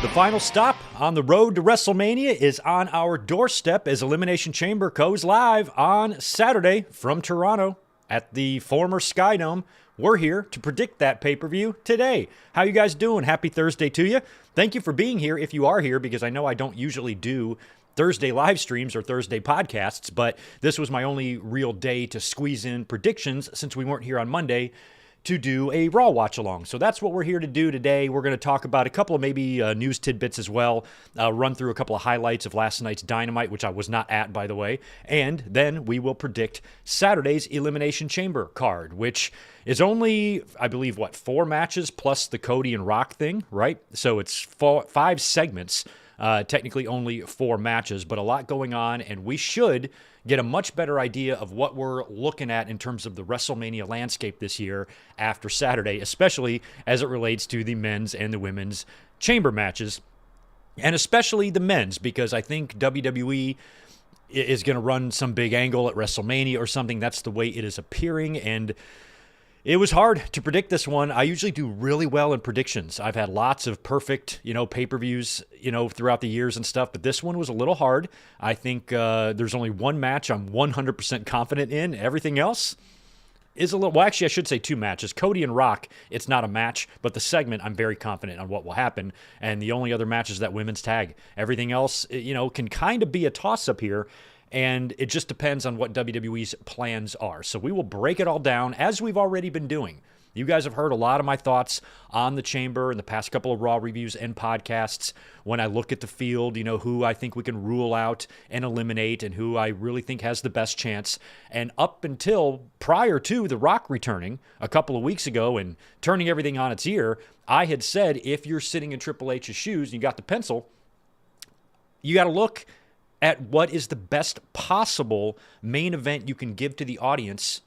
The final stop on the road to WrestleMania is on our doorstep as Elimination Chamber goes live on Saturday from Toronto at the former Sky Dome. We're here to predict that pay-per-view today. How you guys doing? Happy Thursday to you. Thank you for being here if you are here, because I know I don't usually do Thursday live streams or Thursday podcasts, but this was my only real day to squeeze in predictions since we weren't here on Monday to do a Raw watch along. So that's what we're here to do today. We're going to talk about a couple of maybe news tidbits as well, run through a couple of highlights of last night's Dynamite, which I was not at, by the way, and then we will predict Saturday's Elimination Chamber card, which is only, I believe, 4 matches plus the Cody and Rock thing, right? So it's 5 segments, technically only 4 matches, but a lot going on, and we should get a much better idea of what we're looking at in terms of the WrestleMania landscape this year after Saturday, especially as it relates to the men's and the women's chamber matches, and especially the men's, because I think WWE is going to run some big angle at WrestleMania or something. That's the way it is appearing, and it was hard to predict this one. I usually do really well in predictions. I've had lots of perfect, pay-per-views, throughout the years and stuff, but this one was a little hard. I think there's only one match I'm 100% confident in. Everything else is a little, well, actually, I should say 2 matches. Cody and Rock, it's not a match, but the segment, I'm very confident on what will happen. And the only other match is that women's tag. Everything else, can kind of be a toss-up here. And it just depends on what WWE's plans are. So we will break it all down as we've already been doing. You guys have heard a lot of my thoughts on the Chamber in the past couple of Raw reviews and podcasts. When I look at the field, who I think we can rule out and eliminate and who I really think has the best chance. And up until prior to The Rock returning a couple of weeks ago and turning everything on its ear, I had said if you're sitting in Triple H's shoes and you got the pencil, you got to look at what is the best possible main event you can give to the audience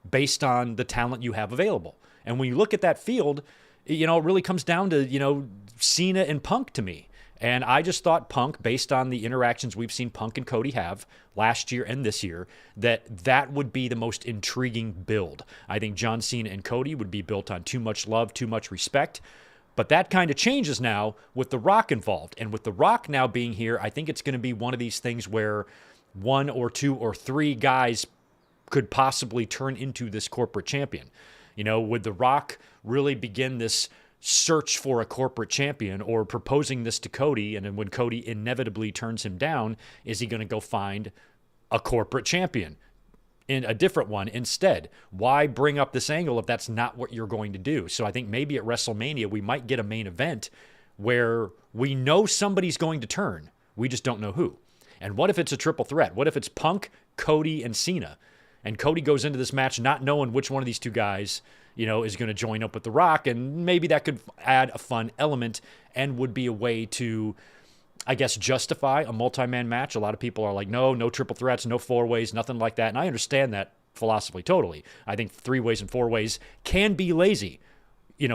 based on the talent you have available. And when you look at that field, it really comes down to, Cena and Punk to me. And I just thought Punk, based on the interactions we've seen Punk and Cody have last year and this year, that would be the most intriguing build. I think John Cena and Cody would be built on too much love, too much respect. But that kind of changes now with The Rock involved. And with The Rock now being here, I think it's going to be one of these things where 1 or 2 or 3 guys could possibly turn into this corporate champion. Would The Rock really begin this search for a corporate champion, or proposing this to Cody, and then when Cody inevitably turns him down, is he going to go find a corporate champion? In a different one instead? Why bring up this angle if that's not what you're going to do? So I think maybe at WrestleMania we might get a main event where we know somebody's going to turn. We just don't know who. And what if it's a triple threat? What if it's Punk, Cody, and Cena? And Cody goes into this match not knowing which one of these 2 guys, is going to join up with The Rock, and maybe that could add a fun element and would be a way to, I guess, justify a multi-man match. A lot of people are like, no triple threats, no 4-ways, nothing like that. And I understand that philosophy totally. I think 3-ways and 4-ways can be lazy,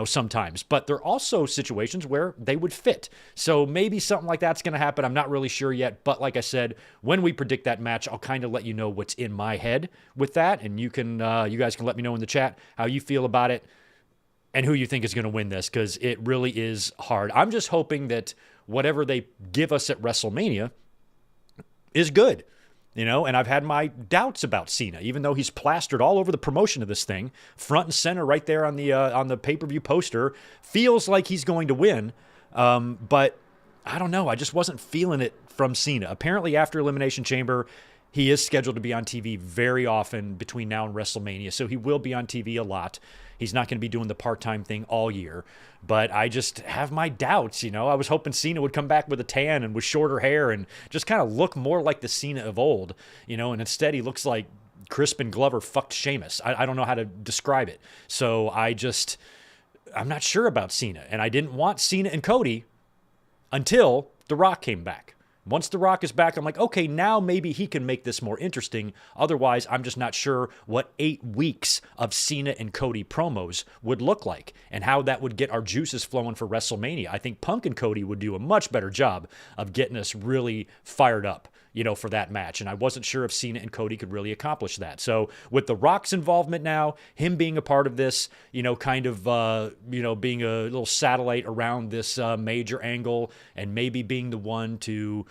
sometimes. But there are also situations where they would fit. So maybe something like that's going to happen. I'm not really sure yet. But like I said, when we predict that match, I'll kind of let you know what's in my head with that. And you guys can let me know in the chat how you feel about it and who you think is going to win this, because it really is hard. I'm just hoping that whatever they give us at WrestleMania is good, and I've had my doubts about Cena, even though he's plastered all over the promotion of this thing, front and center right there on the pay-per-view poster. Feels like he's going to win, but I don't know. I just wasn't feeling it from Cena. Apparently after Elimination Chamber, he is scheduled to be on TV very often between now and WrestleMania, so he will be on TV a lot. He's not going to be doing the part-time thing all year, but I just have my doubts, I was hoping Cena would come back with a tan and with shorter hair and just kind of look more like the Cena of old, and instead he looks like Crispin Glover fucked Sheamus. I don't know how to describe it. So I'm not sure about Cena, and I didn't want Cena and Cody until The Rock came back. Once The Rock is back, I'm like, okay, now maybe he can make this more interesting. Otherwise, I'm just not sure what 8 weeks of Cena and Cody promos would look like and how that would get our juices flowing for WrestleMania. I think Punk and Cody would do a much better job of getting us really fired up, for that match. And I wasn't sure if Cena and Cody could really accomplish that. So with The Rock's involvement now, him being a part of this, kind of, being a little satellite around this major angle and maybe being the one to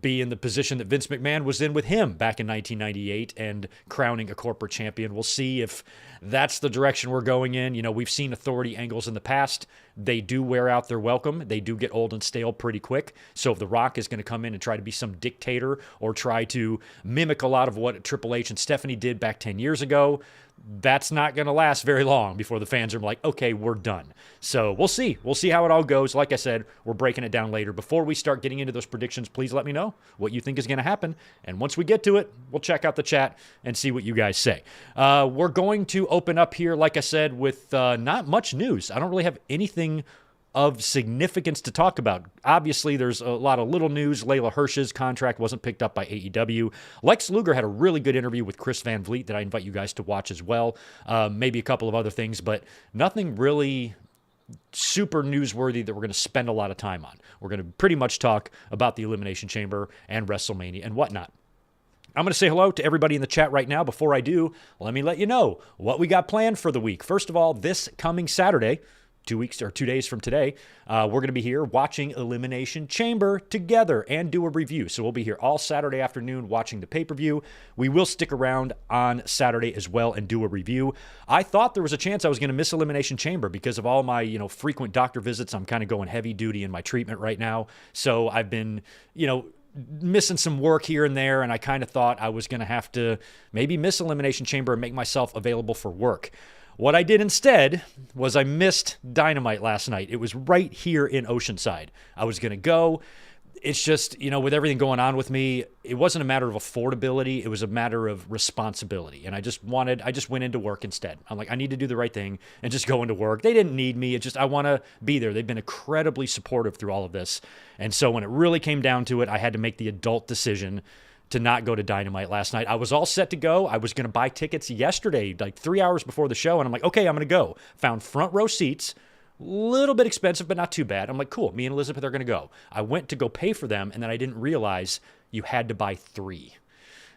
be in the position that Vince McMahon was in with him back in 1998 and crowning a corporate champion. We'll see if that's the direction we're going in. We've seen authority angles in the past. They do wear out their welcome. They do get old and stale pretty quick. So if The Rock is going to come in and try to be some dictator or try to mimic a lot of what Triple H and Stephanie did back 10 years ago, that's not going to last very long before the fans are like, okay, we're done. So we'll see. We'll see how it all goes. Like I said, we're breaking it down later. Before we start getting into those predictions, please let me know what you think is going to happen. And once we get to it, we'll check out the chat and see what you guys say. We're going to open up here, like I said, with not much news. I don't really have anything of significance to talk about. Obviously, there's a lot of little news. Layla Hirsch's contract wasn't picked up by AEW. Lex Luger had a really good interview with Chris Van Vliet that I invite you guys to watch as well. Maybe a couple of other things, but nothing really super newsworthy that we're going to spend a lot of time on. We're going to pretty much talk about the Elimination Chamber and WrestleMania and whatnot. I'm going to say hello to everybody in the chat right now. Before I do, let me let you know what we got planned for the week. First of all, this coming Saturday, 2 days from today, we're going to be here watching Elimination Chamber together and do a review. So we'll be here all Saturday afternoon watching the pay-per-view. We will stick around on Saturday as well and do a review. I thought there was a chance I was going to miss Elimination Chamber because of all my, frequent doctor visits. I'm kind of going heavy duty in my treatment right now. So I've been, missing some work here and there, and I kind of thought I was going to have to maybe miss Elimination Chamber and make myself available for work. What I did instead was I missed Dynamite last night. It was right here in Oceanside. I was going to go. It's just, with everything going on with me, it wasn't a matter of affordability. It was a matter of responsibility. And I just went into work instead. I'm like, I need to do the right thing and just go into work. They didn't need me. I want to be there. They've been incredibly supportive through all of this. And so when it really came down to it, I had to make the adult decision to not go to Dynamite last night. I was all set to go. I was going to buy tickets yesterday, like 3 hours before the show. And I'm like, okay, I'm going to go. Found front row seats, a little bit expensive, but not too bad. I'm like, cool. Me and Elizabeth are going to go. I went to go pay for them. And then I didn't realize you had to buy 3.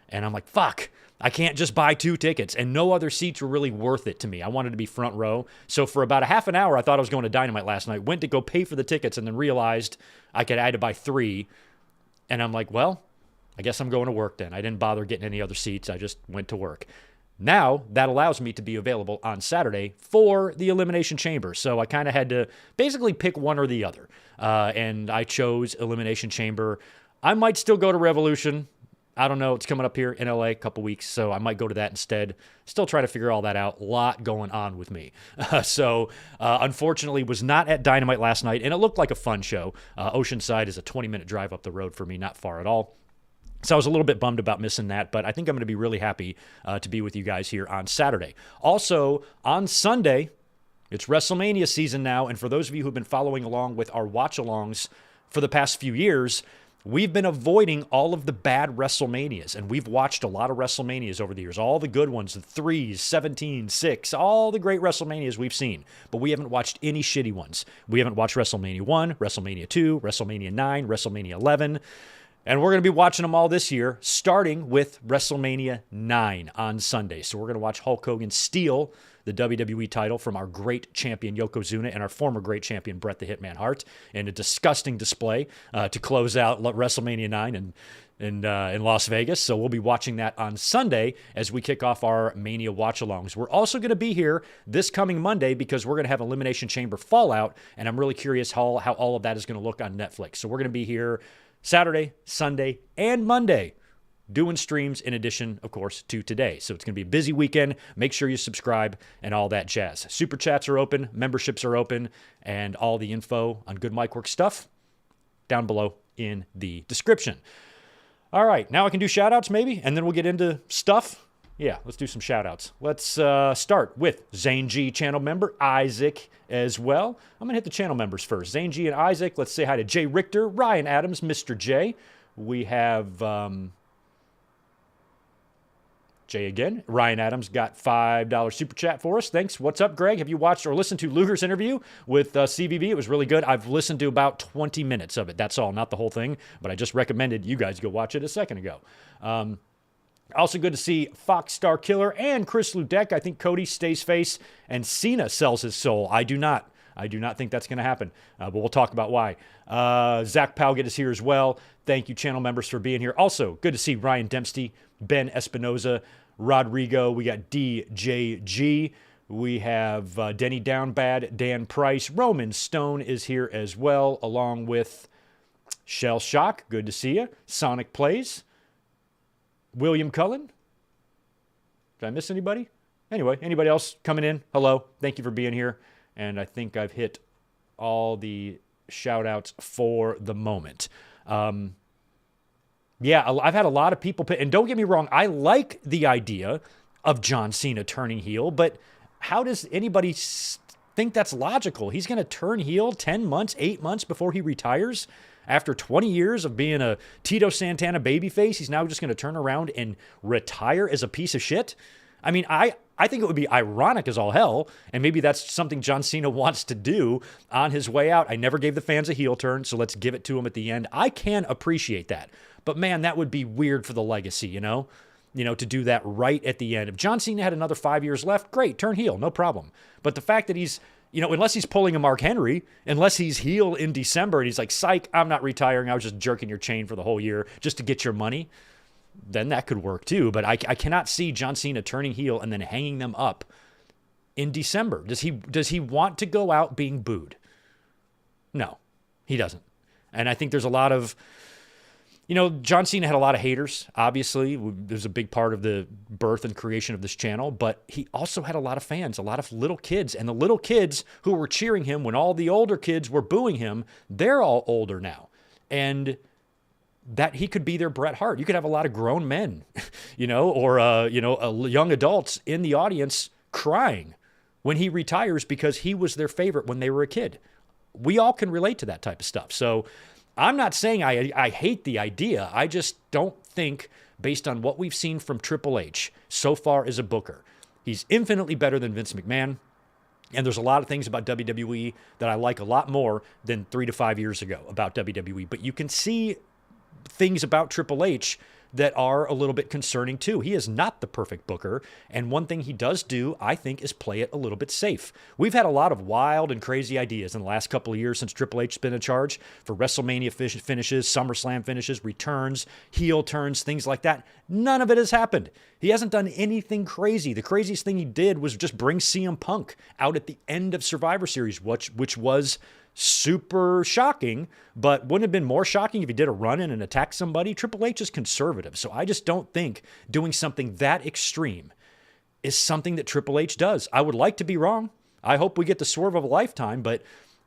And I'm like, fuck, I can't just buy 2 tickets. And no other seats were really worth it to me. I wanted to be front row. So for about a half an hour, I thought I was going to Dynamite last night. Went to go pay for the tickets and then realized I had to buy 3. And I'm like, well, I guess I'm going to work then. I didn't bother getting any other seats. I just went to work. Now, that allows me to be available on Saturday for the Elimination Chamber. So I kind of had to basically pick one or the other. And I chose Elimination Chamber. I might still go to Revolution. I don't know. It's coming up here in LA a couple weeks, so I might go to that instead. Still trying to figure all that out. A lot going on with me. Unfortunately, was not at Dynamite last night, and it looked like a fun show. Oceanside is a 20-minute drive up the road for me, not far at all. So I was a little bit bummed about missing that, but I think I'm going to be really happy to be with you guys here on Saturday. Also, on Sunday, it's WrestleMania season now, and for those of you who've been following along with our watch-alongs for the past few years, we've been avoiding all of the bad WrestleManias, and we've watched a lot of WrestleManias over the years, all the good ones, the 3s, 17, 6, all the great WrestleManias we've seen, but we haven't watched any shitty ones. We haven't watched WrestleMania 1, WrestleMania 2, WrestleMania 9, WrestleMania 11, and we're going to be watching them all this year, starting with WrestleMania 9 on Sunday. So we're going to watch Hulk Hogan steal the WWE title from our great champion Yokozuna and our former great champion Bret the Hitman Hart in a disgusting display to close out WrestleMania 9 in Las Vegas. So we'll be watching that on Sunday as we kick off our Mania watch-alongs. We're also going to be here this coming Monday because we're going to have Elimination Chamber Fallout, and I'm really curious how all of that is going to look on Netflix. So we're going to be here Saturday, Sunday, and Monday, doing streams in addition, of course, to today. So it's going to be a busy weekend. Make sure you subscribe and all that jazz. Super chats are open, memberships are open, and all the info on Good Mic Work stuff down below in the description. All right, now I can do shout-outs maybe, and then we'll get into stuff. Yeah, let's do some shout-outs. Let's start with Zane G, channel member, Isaac as well. I'm going to hit the channel members first. Zane G and Isaac. Let's say hi to Jay Richter, Ryan Adams, Mr. J. We have Jay again. Ryan Adams got $5 super chat for us. Thanks. What's up, Greg? Have you watched or listened to Luger's interview with CVV? It was really good. I've listened to about 20 minutes of it. That's all, not the whole thing, but I just recommended you guys go watch it a second ago. Also good to see Fox Star Killer and Chris Ludek. I think Cody stays face and Cena sells his soul. I do not. I do not think that's going to happen, but we'll talk about why. Zach Powgett is here as well. Thank you, channel members, for being here. Also, good to see Ryan Dempsey, Ben Espinoza, Rodrigo. We got DJG. We have Denny Downbad, Dan Price. Roman Stone is here as well, along with Shell Shock. Good to see you. Sonic Plays. William Cullen. Did I miss anybody? Anyway, anybody else coming in? Hello. Thank you for being here. And I think I've hit all the shout-outs for the moment. Yeah, I've had a lot of people, and don't get me wrong, I like the idea of John Cena turning heel, but how does anybody think that's logical? He's going to turn heel 10 months, 8 months before he retires? After 20 years of being a Tito Santana babyface, he's now just going to turn around and retire as a piece of shit? I mean, I think it would be ironic as all hell, and maybe that's something John Cena wants to do on his way out. I never gave the fans a heel turn, so let's give it to him at the end. I can appreciate that. But man, that would be weird for the legacy, you know, to do that right at the end. If John Cena had another 5 years left, great, turn heel, no problem. But the fact that he's, unless he's pulling a Mark Henry, unless he's heel in December and he's like, psych, I'm not retiring, I was just jerking your chain for the whole year just to get your money, then that could work too. But I cannot see John Cena turning heel and then hanging them up in December. Does he want to go out being booed? No, he doesn't. And I think there's a lot of, John Cena had a lot of haters, obviously. There's a big part of the birth and creation of this channel, but he also had a lot of fans, a lot of little kids. And the little kids who were cheering him when all the older kids were booing him, they're all older now. And that he could be their Bret Hart. You could have a lot of grown men, or young adults in the audience crying when he retires because he was their favorite when they were a kid. We all can relate to that type of stuff. So I'm not saying I hate the idea. I just don't think, based on what we've seen from Triple H so far as a booker, he's infinitely better than Vince McMahon. And there's a lot of things about WWE that I like a lot more than 3 to 5 years ago about WWE. But you can see things about Triple H that are a little bit concerning too. He is not the perfect booker, and one thing he does do, I think, is play it a little bit safe. We've had a lot of wild and crazy ideas in the last couple of years since Triple H's been in charge for WrestleMania finishes, SummerSlam finishes, returns, heel turns, things like that. None of it has happened. He hasn't done anything crazy. The craziest thing he did was just bring CM Punk out at the end of Survivor Series, which was super shocking, but wouldn't it have been more shocking if he did a run-in and attacked somebody? Triple H is conservative, so I just don't think doing something that extreme is something that Triple H does. I would like to be wrong. I hope we get the swerve of a lifetime, but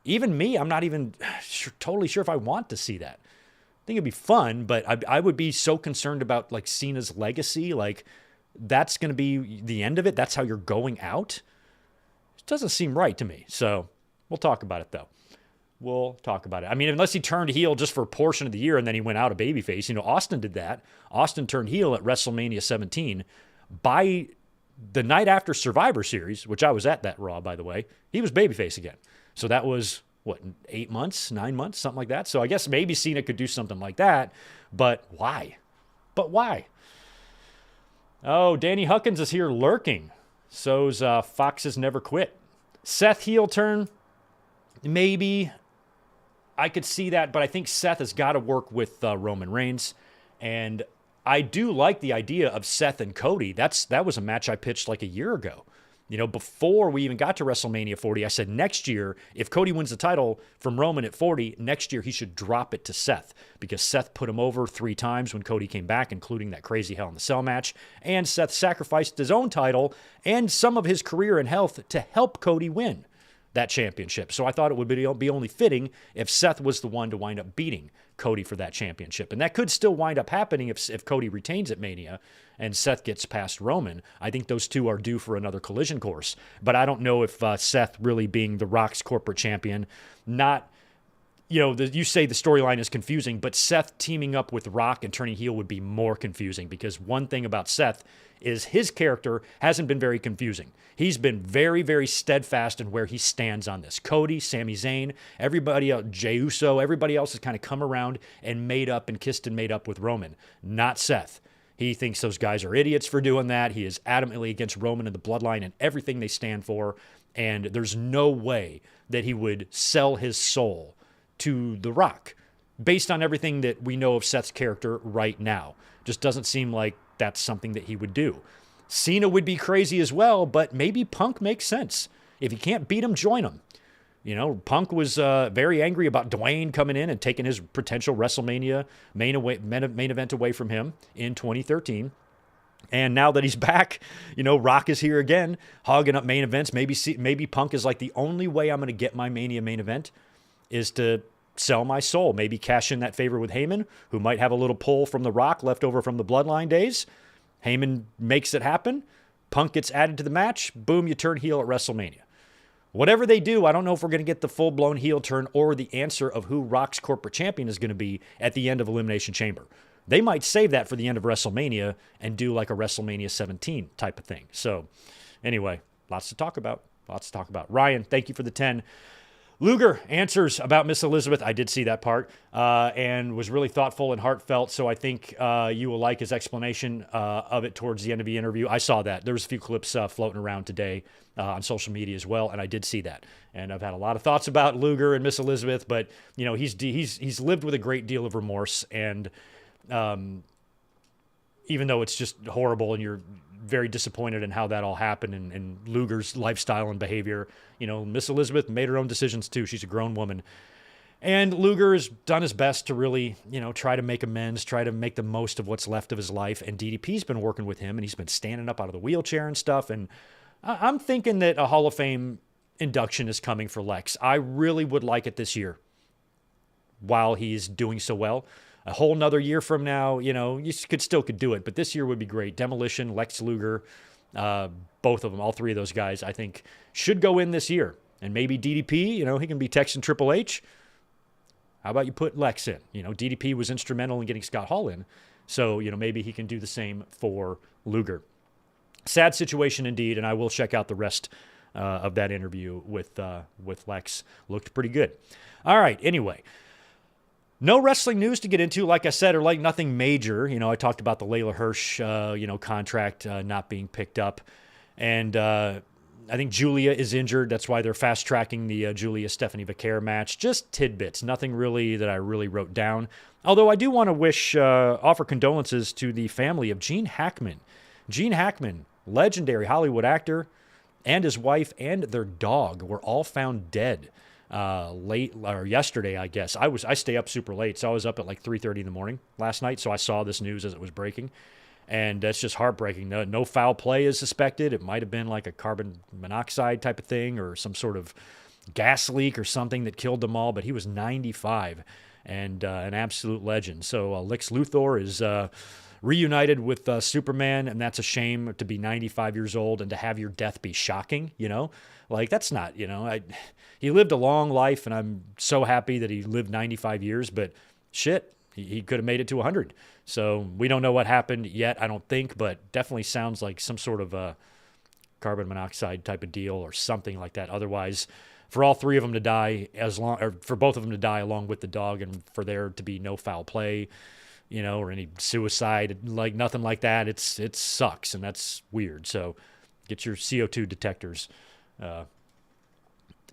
even me, I'm not even totally sure if I want to see that. I think it'd be fun, but I would be so concerned about like Cena's legacy, like that's going to be the end of it. That's how you're going out. It doesn't seem right to me, so we'll talk about it though. We'll talk about it. I mean, unless he turned heel just for a portion of the year and then he went out a babyface. Austin did that. Austin turned heel at WrestleMania 17. By the night after Survivor Series, which I was at that Raw, by the way, he was babyface again. So that was, 8 months, 9 months, something like that. So I guess maybe Cena could do something like that. But why? Oh, Danny Huckins is here lurking. So's Foxes Never Quit. Seth heel turn, maybe. I could see that, but I think Seth has got to work with Roman Reigns. And I do like the idea of Seth and Cody. That was a match I pitched like a year ago. Before we even got to WrestleMania 40, I said next year, if Cody wins the title from Roman at 40, next year he should drop it to Seth because Seth put him over 3 times when Cody came back, including that crazy Hell in the Cell match. And Seth sacrificed his own title and some of his career and health to help Cody win that championship. So I thought it would be only fitting if Seth was the one to wind up beating Cody for that championship. And that could still wind up happening if Cody retains at Mania and Seth gets past Roman. I think those two are due for another collision course. But I don't know if Seth really being The Rock's corporate champion, not, you say the storyline is confusing, but Seth teaming up with Rock and turning heel would be more confusing, because one thing about Seth is his character hasn't been very confusing. He's been very, very steadfast in where he stands on this. Cody, Sami Zayn, everybody else, Jey Uso, everybody else has kind of come around and made up and kissed and made up with Roman. Not Seth. He thinks those guys are idiots for doing that. He is adamantly against Roman and the bloodline and everything they stand for. And there's no way that he would sell his soul to The Rock based on everything that we know of Seth's character right now. Just doesn't seem like that's something that he would do. Cena would be crazy as well, but maybe Punk makes sense. If you can't beat him, join him. Punk was very angry about Dwayne coming in and taking his potential WrestleMania main event away from him in 2013. And now that he's back, Rock is here again, hogging up main events. Maybe Punk is like, the only way I'm going to get my Mania main event is to sell my soul. Maybe cash in that favor with Heyman, who might have a little pull from The Rock left over from the Bloodline days. Heyman makes it happen. Punk gets added to the match. Boom, you turn heel at WrestleMania. Whatever they do, I don't know if we're going to get the full-blown heel turn or the answer of who Rock's corporate champion is going to be at the end of Elimination Chamber. They might save that for the end of WrestleMania and do like a WrestleMania 17 type of thing. So anyway, lots to talk about. Ryan, thank you for the 10. Luger answers about Miss Elizabeth. I did see that part and was really thoughtful and heartfelt. So I think you will like his explanation of it towards the end of the interview. I saw that. There was a few clips floating around today on social media as well, and I did see that. And I've had a lot of thoughts about Luger and Miss Elizabeth, but he's lived with a great deal of remorse, and even though it's just horrible and you're very disappointed in how that all happened and Luger's lifestyle and behavior. Miss Elizabeth made her own decisions too. She's a grown woman. And Luger has done his best to really, try to make amends, try to make the most of what's left of his life. And DDP's been working with him, and he's been standing up out of the wheelchair and stuff. And I'm thinking that a Hall of Fame induction is coming for Lex. I really would like it this year while he's doing so well. A whole nother year from now, you could do it. But this year would be great. Demolition, Lex Luger, both of them, all three of those guys, I think, should go in this year. And maybe DDP, he can be texting Triple H. How about you put Lex in? DDP was instrumental in getting Scott Hall in. So, maybe he can do the same for Luger. Sad situation indeed, and I will check out the rest of that interview with Lex. Looked pretty good. All right, anyway. No wrestling news to get into, like I said, or like nothing major. I talked about the Layla Hirsch, contract not being picked up. And I think Julia is injured. That's why they're fast-tracking the Julia-Stephanie Vaquer match. Just tidbits. Nothing really that I really wrote down. Although I do want to offer condolences to the family of Gene Hackman. Gene Hackman, legendary Hollywood actor, and his wife and their dog were all found dead. Late or yesterday, I guess. I stay up super late, so I was up at like 3:30 in the morning last night. So I saw this news as it was breaking, and that's just heartbreaking. No foul play is suspected. It might have been like a carbon monoxide type of thing or some sort of gas leak or something that killed them all. But he was 95 and an absolute legend. So Lex Luthor is reunited with Superman, and that's a shame to be 95 years old and to have your death be shocking. Like that's not. He lived a long life, and I'm so happy that he lived 95 years, but shit, he could have made it to 100. So we don't know what happened yet, I don't think, but definitely sounds like some sort of a carbon monoxide type of deal or something like that. Otherwise, for all three of them to die or for both of them to die along with the dog, and for there to be no foul play, or any suicide, like nothing like that, it sucks, and that's weird. So get your CO2 detectors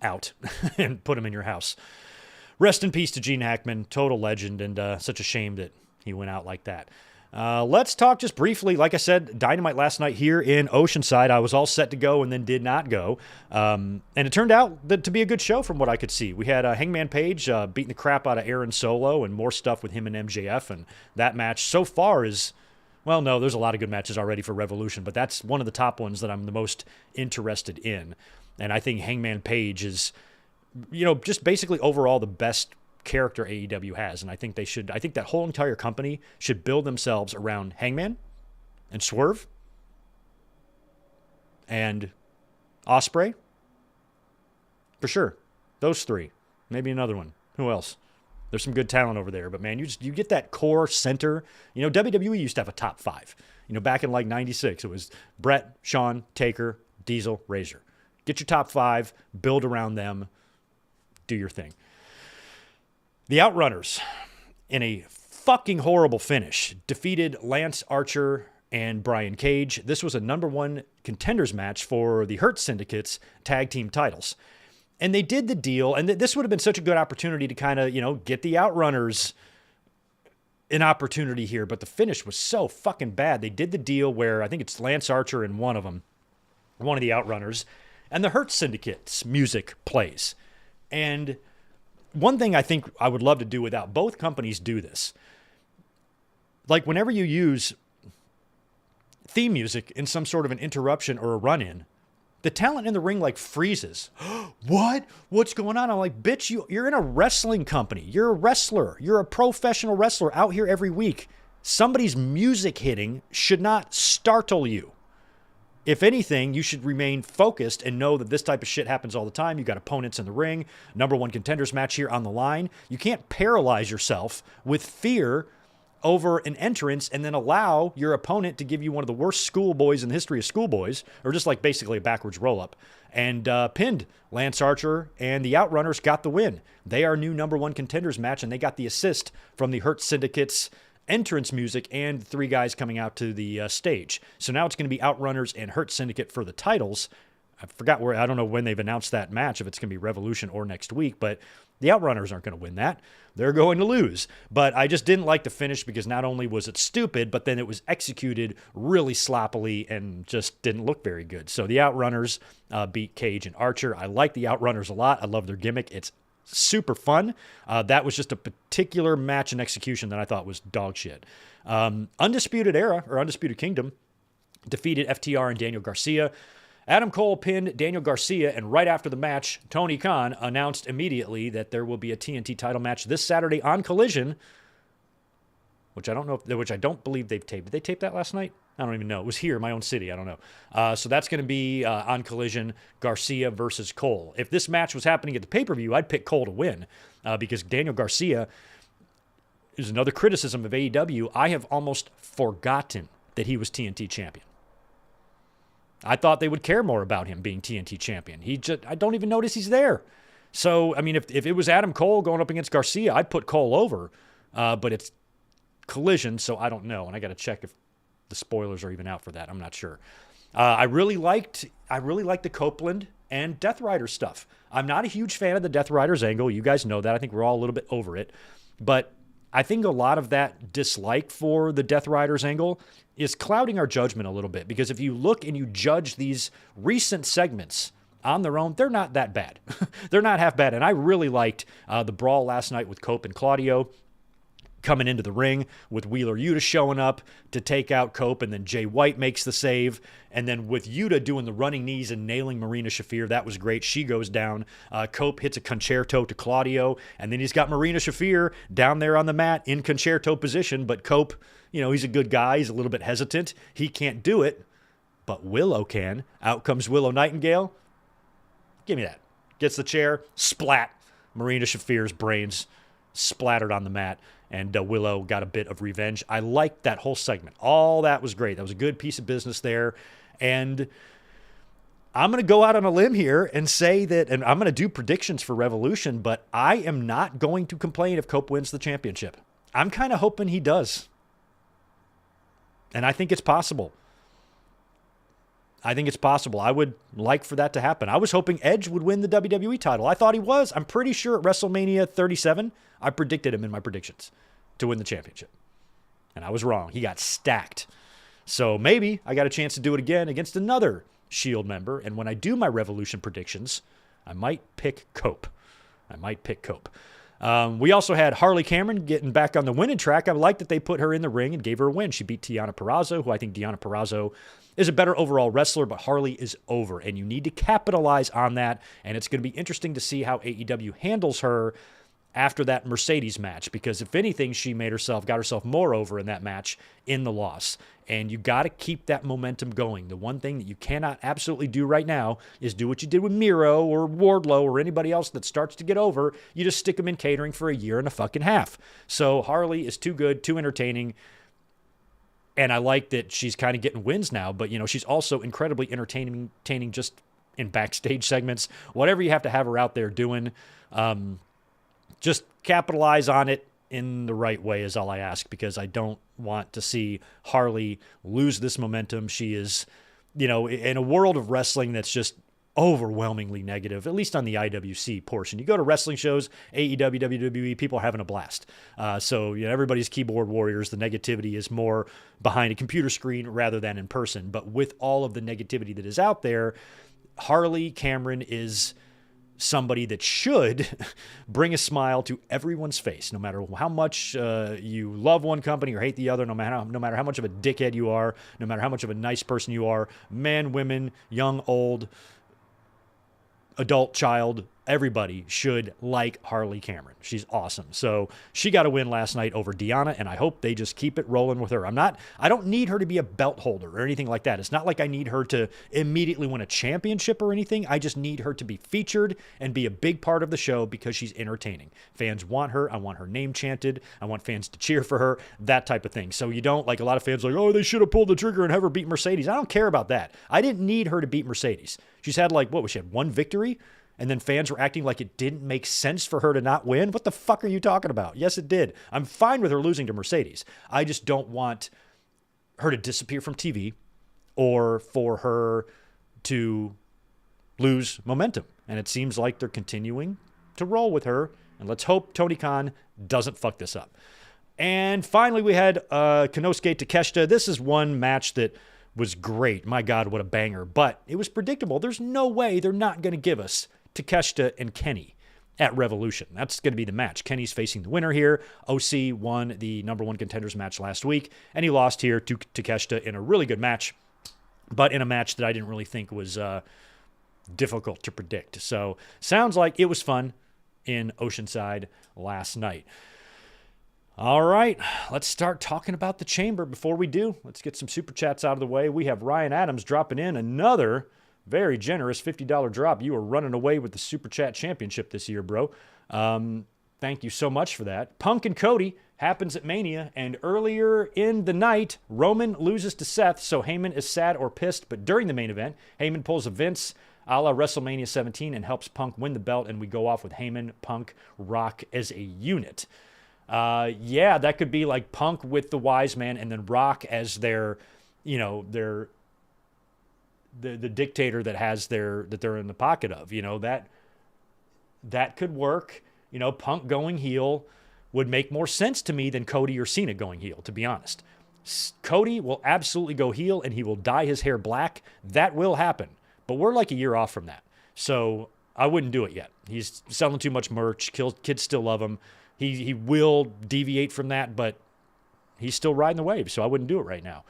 out and put him in your house. Rest in peace to Gene Hackman, total legend, and such a shame that he went out like that. Let's talk just briefly. Like I said, Dynamite last night here in Oceanside. I was all set to go and then did not go. And it turned out to be a good show from what I could see. We had Hangman Page beating the crap out of Aaron Solo and more stuff with him and MJF. And that match so far is, well, no, there's a lot of good matches already for Revolution, but that's one of the top ones that I'm the most interested in. And I think Hangman Page is, just basically overall the best character AEW has. And I think that whole entire company should build themselves around Hangman and Swerve and Ospreay. For sure. Those three. Maybe another one. Who else? There's some good talent over there, but man, you get that core center. You know, WWE used to have a top 5. You know, back in like 96, it was Brett, Shawn, Taker, Diesel, Razor. Get your top 5, build around them, do your thing. The Outrunners, in a fucking horrible finish, defeated Lance Archer and Brian Cage. This was a number 1 contenders match for the Hurt Syndicate's tag team titles. And they did the deal, and this would have been such a good opportunity to kind of, you know, get the Outrunners an opportunity here, but the finish was so fucking bad. They did the deal where I think it's Lance Archer and one of the Outrunners, and the Hurt Syndicate's music plays. And one thing I think I would love to do without both companies do this. Like whenever you use theme music in some sort of an interruption or a run-in, the talent in the ring like freezes. What? What's going on? I'm like, bitch, you're in a wrestling company. You're a wrestler. You're a professional wrestler out here every week. Somebody's music hitting should not startle you. If anything, you should remain focused and know that this type of shit happens all the time. You got opponents in the ring, number 1 contenders match here on the line. You can't paralyze yourself with fear over an entrance and then allow your opponent to give you one of the worst schoolboys in the history of schoolboys, or just like basically a backwards roll-up, and pinned Lance Archer, and the Outrunners got the win. They are new number 1 contenders match, and they got the assist from the Hurt Syndicate's entrance music and 3 guys coming out to the stage. So now it's going to be Outrunners and Hurt Syndicate for the titles. I don't know when they've announced that match, if it's going to be Revolution or next week, but the Outrunners aren't going to win that. They're going to lose. But I just didn't like the finish because not only was it stupid, but then it was executed really sloppily and just didn't look very good. So the Outrunners beat Cage and Archer. I like the Outrunners a lot. I love their gimmick. It's super fun. That was just a particular match and execution that I thought was dog shit. Undisputed Era, or Undisputed Kingdom, defeated FTR and Daniel Garcia. Adam Cole pinned Daniel Garcia, and right after the match, Tony Khan announced immediately that there will be a TNT title match this Saturday on Collision, which I don't believe they've taped. Did they tape that last night? I don't even know. It was here, my own city. I don't know. So that's going to be on Collision, Garcia versus Cole. If this match was happening at the pay-per-view, I'd pick Cole to win because Daniel Garcia is another criticism of AEW. I have almost forgotten that he was TNT champion. I thought they would care more about him being TNT champion. I don't even notice he's there. So, I mean, if it was Adam Cole going up against Garcia, I'd put Cole over. But it's Collision, so I don't know. And I got to check if the spoilers are even out for that. I'm not sure. I really liked the Copeland and Death Rider stuff. I'm not a huge fan of the Death Riders angle. You guys know that. I think we're all a little bit over it. But I think a lot of that dislike for the Death Riders angle is clouding our judgment a little bit, because if you look and you judge these recent segments on their own, they're not that bad. They're not half bad. And I really liked the brawl last night with Cope and Claudio coming into the ring, with Wheeler Yuta showing up to take out Cope, and then Jay White makes the save. And then with Yuta doing the running knees and nailing Marina Shafir, that was great. She goes down. Cope hits a concerto to Claudio, and then he's got Marina Shafir down there on the mat in concerto position. But Cope, he's a good guy. He's a little bit hesitant. He can't do it, but Willow can. Out comes Willow Nightingale. Give me that. Gets the chair, splat. Marina Shafir's brains splattered on the mat, and Willow got a bit of revenge. I liked that whole segment. All that was great. That was a good piece of business there. And I'm going to go out on a limb here and say that, and I'm going to do predictions for Revolution, but I am not going to complain if Cope wins the championship. I'm kind of hoping he does. And I think it's possible. I would like for that to happen. I was hoping Edge would win the WWE title. I thought he was. I'm pretty sure at WrestleMania 37, I predicted him in my predictions to win the championship. And I was wrong. He got stacked. So maybe I got a chance to do it again against another Shield member. And when I do my Revolution predictions, I might pick Cope. We also had Harley Cameron getting back on the winning track. I like that they put her in the ring and gave her a win. She beat Tiana Purrazzo, who I think Deonna Purrazzo is a better overall wrestler, but Harley is over, and you need to capitalize on that. And it's going to be interesting to see how AEW handles her after that Mercedes match, because if anything, she got herself more over in that match in the loss. And you got to keep that momentum going. The one thing that you cannot absolutely do right now is do what you did with Miro or Wardlow or anybody else that starts to get over. You just stick them in catering for a year and a fucking half. So Harley is too good, too entertaining. And I like that she's kind of getting wins now, but, she's also incredibly entertaining just in backstage segments, whatever you have to have her out there doing. Just capitalize on it in the right way is all I ask, because I don't want to see Harley lose this momentum. She is, in a world of wrestling that's just overwhelmingly negative, at least on the IWC portion. You go to wrestling shows, AEW, WWE, people are having a blast. So everybody's keyboard warriors. The negativity is more behind a computer screen rather than in person. But with all of the negativity that is out there, Harley Cameron is somebody that should bring a smile to everyone's face, no matter how much you love one company or hate the other, no matter how much of a dickhead you are, no matter how much of a nice person you are, men, women, young, old, adult, child, everybody should like Harley Cameron. She's awesome. So she got a win last night over Deanna, and I hope they just keep it rolling with her. I don't need her to be a belt holder or anything like that. It's not like I need her to immediately win a championship or anything. I just need her to be featured and be a big part of the show because she's entertaining. Fans want her. I want her name chanted. I want fans to cheer for her, that type of thing. So you don't, like a lot of fans like, oh, they should have pulled the trigger and have her beat Mercedes. I don't care about that. I didn't need her to beat Mercedes. She's had she had one victory? And then fans were acting like it didn't make sense for her to not win. What the fuck are you talking about? Yes, it did. I'm fine with her losing to Mercedes. I just don't want her to disappear from TV or for her to lose momentum. And it seems like they're continuing to roll with her. And let's hope Tony Khan doesn't fuck this up. And finally, we had Konosuke Takeshita. This is one match that was great. My God, what a banger. But it was predictable. There's no way they're not going to give us Takeshita and Kenny at Revolution. That's going to be the match. Kenny's facing the winner here. OC won the number one contenders match last week, and he lost here to Takeshita in a really good match, but in a match that I didn't really think was difficult to predict. So sounds like it was fun in Oceanside last night. All right, let's start talking about the Chamber. Before we do, let's get some Super Chats out of the way. We have Ryan Adams dropping in another very generous $50 drop. You are running away with the Super Chat Championship this year, bro. Thank you so much for that. Punk and Cody happens at Mania, and earlier in the night, Roman loses to Seth, so Heyman is sad or pissed, but during the main event, Heyman pulls a Vince a la WrestleMania 17 and helps Punk win the belt, and we go off with Heyman, Punk, Rock as a unit. Yeah, that could be like Punk with the Wise Man and then Rock as their the dictator that they're in the pocket of. That could work. Punk going heel would make more sense to me than Cody or Cena going heel, to be honest. Cody will absolutely go heel and he will dye his hair black. That will happen. But we're like a year off from that. So I wouldn't do it yet. He's selling too much merch. Kids still love him. He will deviate from that, but he's still riding the wave, so I wouldn't do it right now.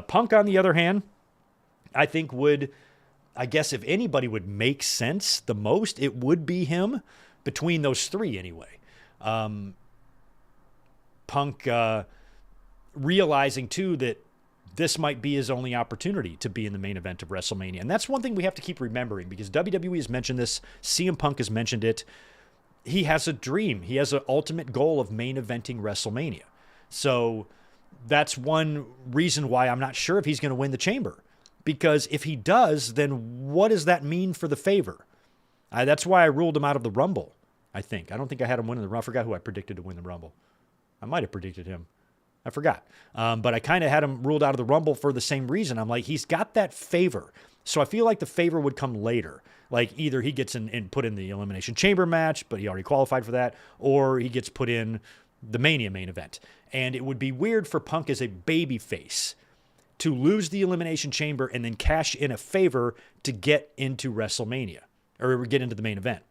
Punk, on the other hand, I think if anybody would make sense the most, it would be him between those three anyway. Punk realizing, too, that this might be his only opportunity to be in the main event of WrestleMania. And that's one thing we have to keep remembering because WWE has mentioned this. CM Punk has mentioned it. He has a dream. He has an ultimate goal of main eventing WrestleMania. So that's one reason why I'm not sure if he's going to win the Chamber. Because if he does, then what does that mean for the favor? That's why I ruled him out of the Rumble, I think. I don't think I had him winning the Rumble. I forgot who I predicted to win the Rumble. I might have predicted him. I forgot. But I kind of had him ruled out of the Rumble for the same reason. I'm like, he's got that favor. So I feel like the favor would come later. Like either he gets put in the Elimination Chamber match, but he already qualified for that, or he gets put in the Mania main event. And it would be weird for Punk as a babyface to lose the Elimination Chamber and then cash in a favor to get into WrestleMania or get into the main event.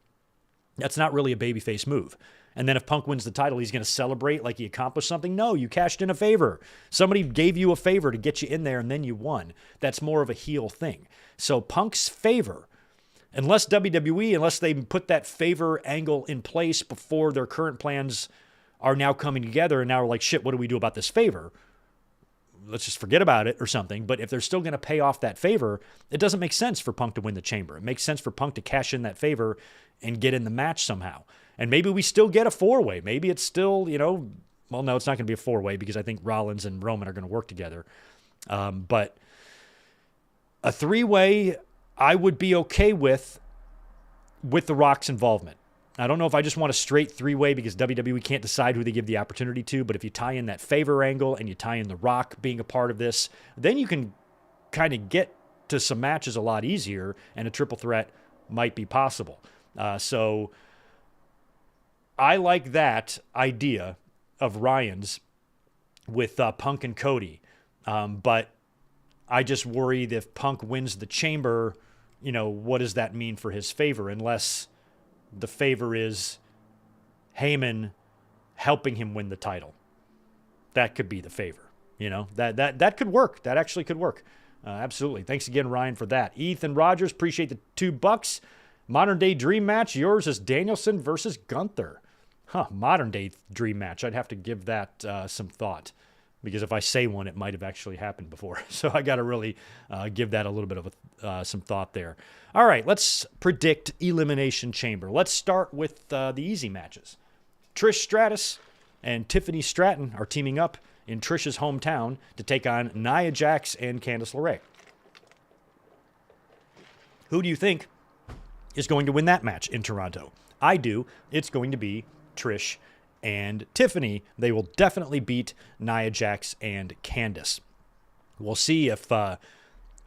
That's not really a babyface move. And then if Punk wins the title, he's going to celebrate like he accomplished something. No, you cashed in a favor. Somebody gave you a favor to get you in there and then you won. That's more of a heel thing. So Punk's favor, unless WWE, unless they put that favor angle in place before their current plans are now coming together and now we're like, shit, what do we do about this favor? Let's just forget about it or something. But if they're still going to pay off that favor, it doesn't make sense for Punk to win the Chamber. It makes sense for Punk to cash in that favor and get in the match somehow. And maybe we still get a four-way. Maybe it's still, well, no, it's not going to be a four-way because I think Rollins and Roman are going to work together. But a three-way I would be okay with The Rock's involvement. I don't know if I just want a straight three-way because WWE can't decide who they give the opportunity to, but if you tie in that favor angle and you tie in The Rock being a part of this, then you can kind of get to some matches a lot easier and a triple threat might be possible. So I like that idea of Ryan's with Punk and Cody. But I just worry that if Punk wins the Chamber, what does that mean for his favor? Unless the favor is Heyman helping him win the title. That could be the favor. That could work. That actually could work. Absolutely. Thanks again, Ryan, for that. Ethan Rogers, appreciate the $2. Modern day dream match. Yours is Danielson versus Gunther. Modern day dream match. I'd have to give that some thought because if I say one, it might have actually happened before. So I got to really give that a little bit of some thought there. All right, let's predict Elimination Chamber. Let's start with the easy matches. Trish Stratus and Tiffany Stratton are teaming up in Trish's hometown to take on Nia Jax and Candice LeRae. Who do you think is going to win that match in Toronto? I do. It's going to be Trish and Tiffany. They will definitely beat Nia Jax and Candice. We'll see if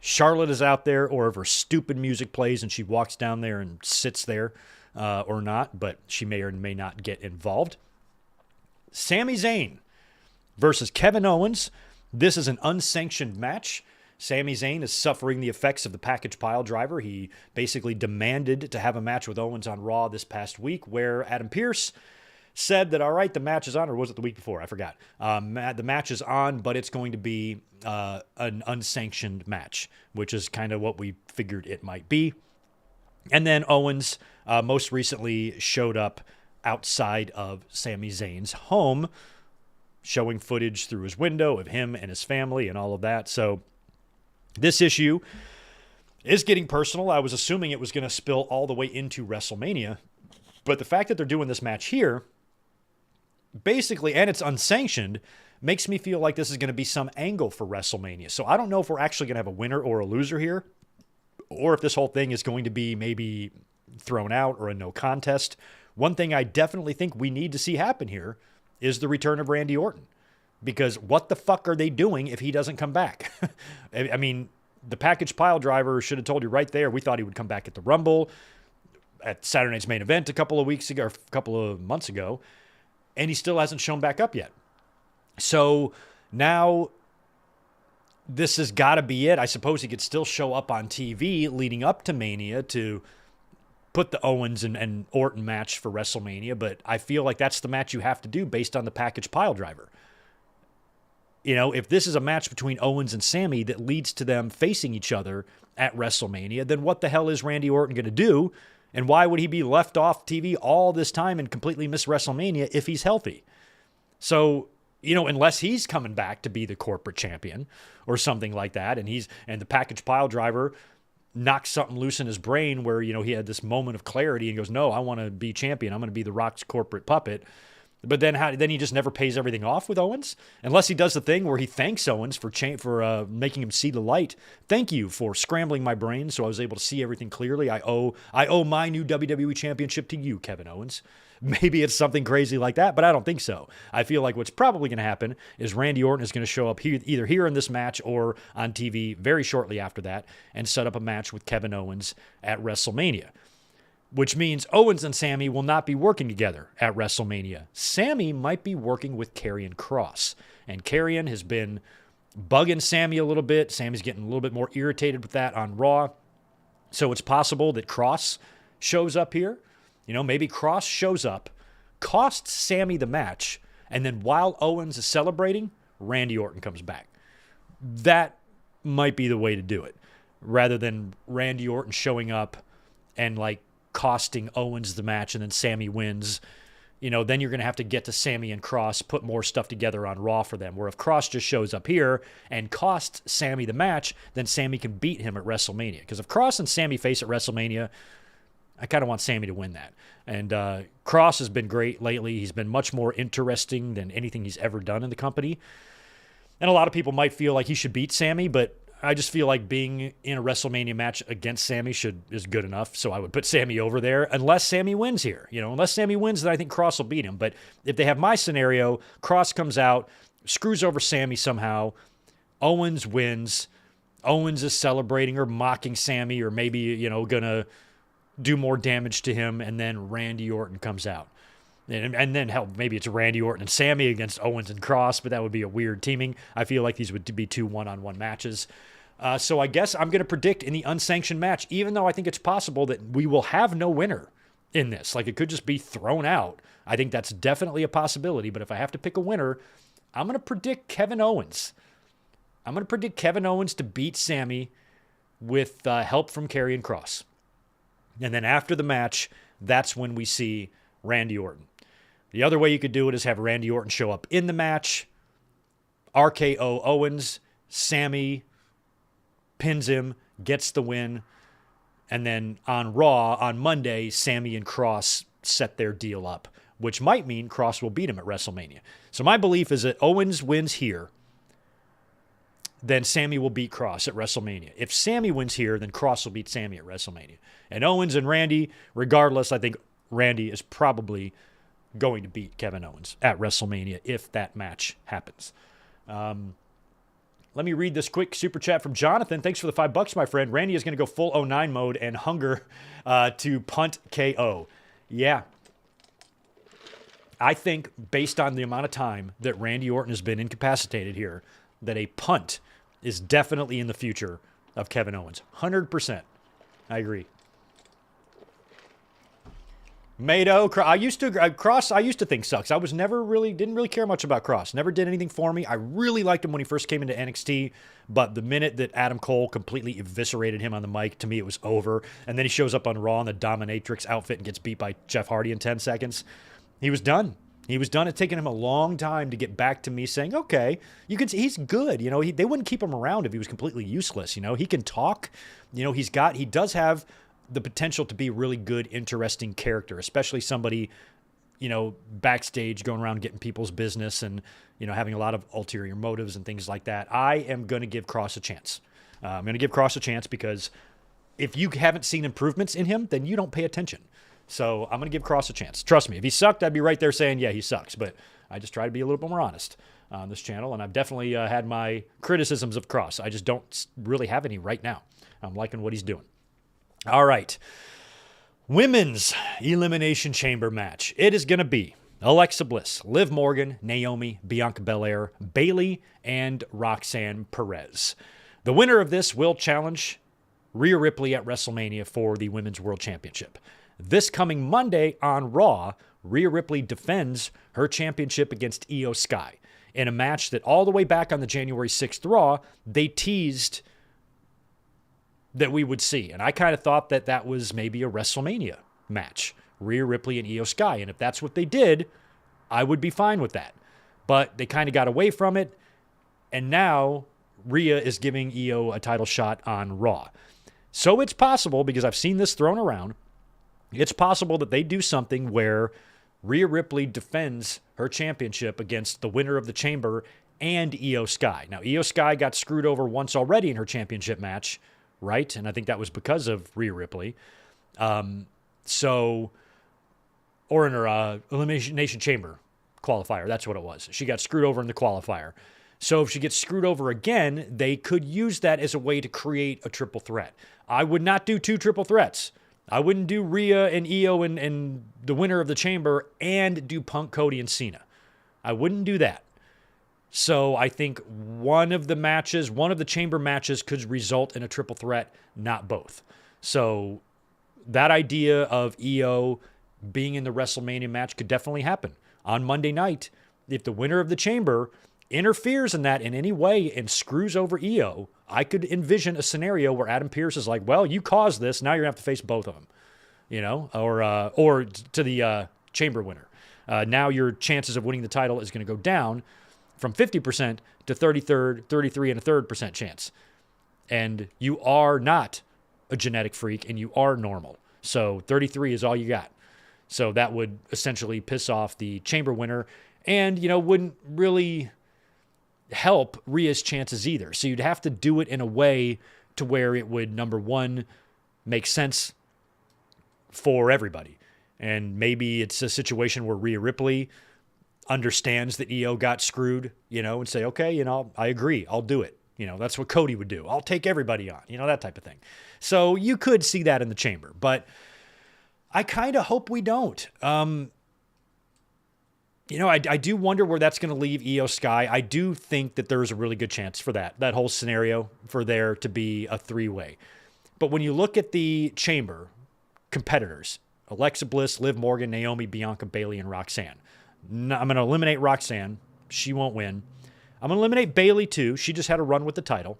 Charlotte is out there or if her stupid music plays and she walks down there and sits there or not, but she may or may not get involved. Sami Zayn versus Kevin Owens. This is an unsanctioned match. Sami Zayn is suffering the effects of the package pile driver. He basically demanded to have a match with Owens on Raw this past week where Adam Pearce said that, all right, the match is on, or was it the week before? I forgot. The match is on, but it's going to be an unsanctioned match, which is kind of what we figured it might be. And then Owens most recently showed up outside of Sami Zayn's home, showing footage through his window of him and his family and all of that. So this issue is getting personal. I was assuming it was going to spill all the way into WrestleMania, but the fact that they're doing this match here, basically, and it's unsanctioned, makes me feel like this is going to be some angle for WrestleMania. So I don't know if we're actually going to have a winner or a loser here, or if this whole thing is going to be maybe thrown out or a no contest. One thing I definitely think we need to see happen here is the return of Randy Orton. Because what the fuck are they doing if he doesn't come back? I mean, the package pile driver should have told you right there. We thought he would come back at the Rumble, at Saturday Night's Main Event a couple of weeks ago, or a couple of months ago, and he still hasn't shown back up yet. So now this has got to be it. I suppose he could still show up on TV leading up to Mania to put the Owens and Orton match for WrestleMania, but I feel like that's the match you have to do based on the package pile driver. If this is a match between Owens and Sami that leads to them facing each other at WrestleMania, then what the hell is Randy Orton going to do? And why would he be left off TV all this time and completely miss WrestleMania if he's healthy? So, unless he's coming back to be the corporate champion or something like that, and the package pile driver knocks something loose in his brain where, he had this moment of clarity and goes, no, I want to be champion. I'm going to be the Rock's corporate puppet. But then he just never pays everything off with Owens? Unless he does the thing where he thanks Owens for making him see the light. Thank you for scrambling my brain so I was able to see everything clearly. I owe my new WWE Championship to you, Kevin Owens. Maybe it's something crazy like that, but I don't think so. I feel like what's probably going to happen is Randy Orton is going to show up either here in this match or on TV very shortly after that and set up a match with Kevin Owens at WrestleMania. Which means Owens and Sami will not be working together at WrestleMania. Sami might be working with Karrion Kross. And Karrion has been bugging Sami a little bit. Sami's getting a little bit more irritated with that on Raw. So it's possible that Kross shows up here. Maybe Kross shows up, costs Sami the match, and then while Owens is celebrating, Randy Orton comes back. That might be the way to do it. Rather than Randy Orton showing up and like costing Owens the match and then Sammy wins, then you're going to have to get to Sammy and Cross, put more stuff together on Raw for them. Where if Cross just shows up here and costs Sammy the match, then Sammy can beat him at WrestleMania. Because if Cross and Sammy face at WrestleMania, I kind of want Sammy to win that. And Cross has been great lately. He's been much more interesting than anything he's ever done in the company. And a lot of people might feel like he should beat Sammy, but I just feel like being in a WrestleMania match against Sammy is good enough. So I would put Sammy over there unless Sammy wins here. Unless Sammy wins, then I think Cross will beat him. But if they have my scenario, Cross comes out, screws over Sammy somehow, Owens wins. Owens is celebrating or mocking Sammy or maybe, going to do more damage to him. And then Randy Orton comes out. And then, hell, maybe it's Randy Orton and Sammy against Owens and Cross, but that would be a weird teaming. I feel like these would be 2 one-on-one matches. So I guess I'm going to predict in the unsanctioned match, even though I think it's possible that we will have no winner in this. Like, it could just be thrown out. I think that's definitely a possibility. But if I have to pick a winner, I'm going to predict Kevin Owens. I'm going to predict Kevin Owens to beat Sammy with help from Karrion Kross. And then after the match, that's when we see Randy Orton. The other way you could do it is have Randy Orton show up in the match, RKO Owens, Sammy pins him, gets the win, and then on Raw on Monday, Sammy and Kross set their deal up, which might mean Kross will beat him at WrestleMania. So my belief is that Owens wins here, then Sammy will beat Kross at WrestleMania. If Sammy wins here, then Kross will beat Sammy at WrestleMania. And Owens and Randy, regardless, I think Randy is probably going to beat Kevin Owens at WrestleMania if that match happens. Let me read this quick super chat from Jonathan. Thanks for the $5, my friend. Randy is going to go full 09 mode and hunger to punt KO. Yeah. I think based on the amount of time that Randy Orton has been incapacitated here, that a punt is definitely in the future of Kevin Owens. 100%. I agree. Mado, Kross, I used to think sucks. I was didn't really care much about Kross. Never did anything for me. I really liked him when he first came into NXT, but the minute that Adam Cole completely eviscerated him on the mic, to me it was over. And then he shows up on Raw in the Dominatrix outfit and gets beat by Jeff Hardy in 10 seconds. He was done. He was done. It's taken him a long time to get back to me saying, okay, you can see he's good. They wouldn't keep him around if he was completely useless. He can talk. He does have the potential to be a really good, interesting character, especially somebody, backstage going around getting people's business and, having a lot of ulterior motives and things like that. I am going to give Kross a chance. I'm going to give Kross a chance because if you haven't seen improvements in him, then you don't pay attention. So I'm going to give Kross a chance. Trust me, if he sucked, I'd be right there saying, yeah, he sucks. But I just try to be a little bit more honest on this channel, and I've definitely had my criticisms of Kross. I just don't really have any right now. I'm liking what he's doing. All right. Women's Elimination Chamber match. It is going to be Alexa Bliss, Liv Morgan, Naomi, Bianca Belair, Bayley, and Roxanne Perez. The winner of this will challenge Rhea Ripley at WrestleMania for the Women's World Championship. This coming Monday on Raw, Rhea Ripley defends her championship against Io Sky in a match that all the way back on the January 6th Raw, they teased that we would see. And I kind of thought that that was maybe a WrestleMania match, Rhea Ripley and Io Sky. And if that's what they did, I would be fine with that. But they kind of got away from it. And now Rhea is giving Io a title shot on Raw. So it's possible, because I've seen this thrown around, it's possible that they do something where Rhea Ripley defends her championship against the winner of the Chamber and Io Sky. Now, Io Sky got screwed over once already in her championship match, right? And I think that was because of Rhea Ripley. Or in her Elimination Chamber qualifier. That's what it was. She got screwed over in the qualifier. So if she gets screwed over again, they could use that as a way to create a triple threat. I would not do 2 triple threats. I wouldn't do Rhea and Io and the winner of the Chamber and do Punk, Cody, and Cena. I wouldn't do that. So I think one of the Chamber matches could result in a triple threat, not both. So that idea of Io being in the WrestleMania match could definitely happen. On Monday night, if the winner of the Chamber interferes in that in any way and screws over Io, I could envision a scenario where Adam Pearce is like, well, you caused this, now you're going to have to face both of them. or to the chamber winner. Now your chances of winning the title is going to go down from 50% to 33 and a third percent chance. And you are not a genetic freak and you are normal. So 33 is all you got. So that would essentially piss off the chamber winner and, wouldn't really help Rhea's chances either. So you'd have to do it in a way to where it would, number one, make sense for everybody. And maybe it's a situation where Rhea Ripley understands that EO got screwed, and say, okay, I agree. I'll do it. That's what Cody would do. I'll take everybody on, that type of thing. So you could see that in the chamber, but I kind of hope we don't. I do wonder where that's going to leave EO Sky. I do think that there's a really good chance for that whole scenario for there to be a three-way. But when you look at the chamber competitors, Alexa Bliss, Liv Morgan, Naomi, Bianca, Bayley, and Roxanne. I'm going to eliminate Roxanne. She won't win. I'm going to eliminate Bayley too. She just had a run with the title.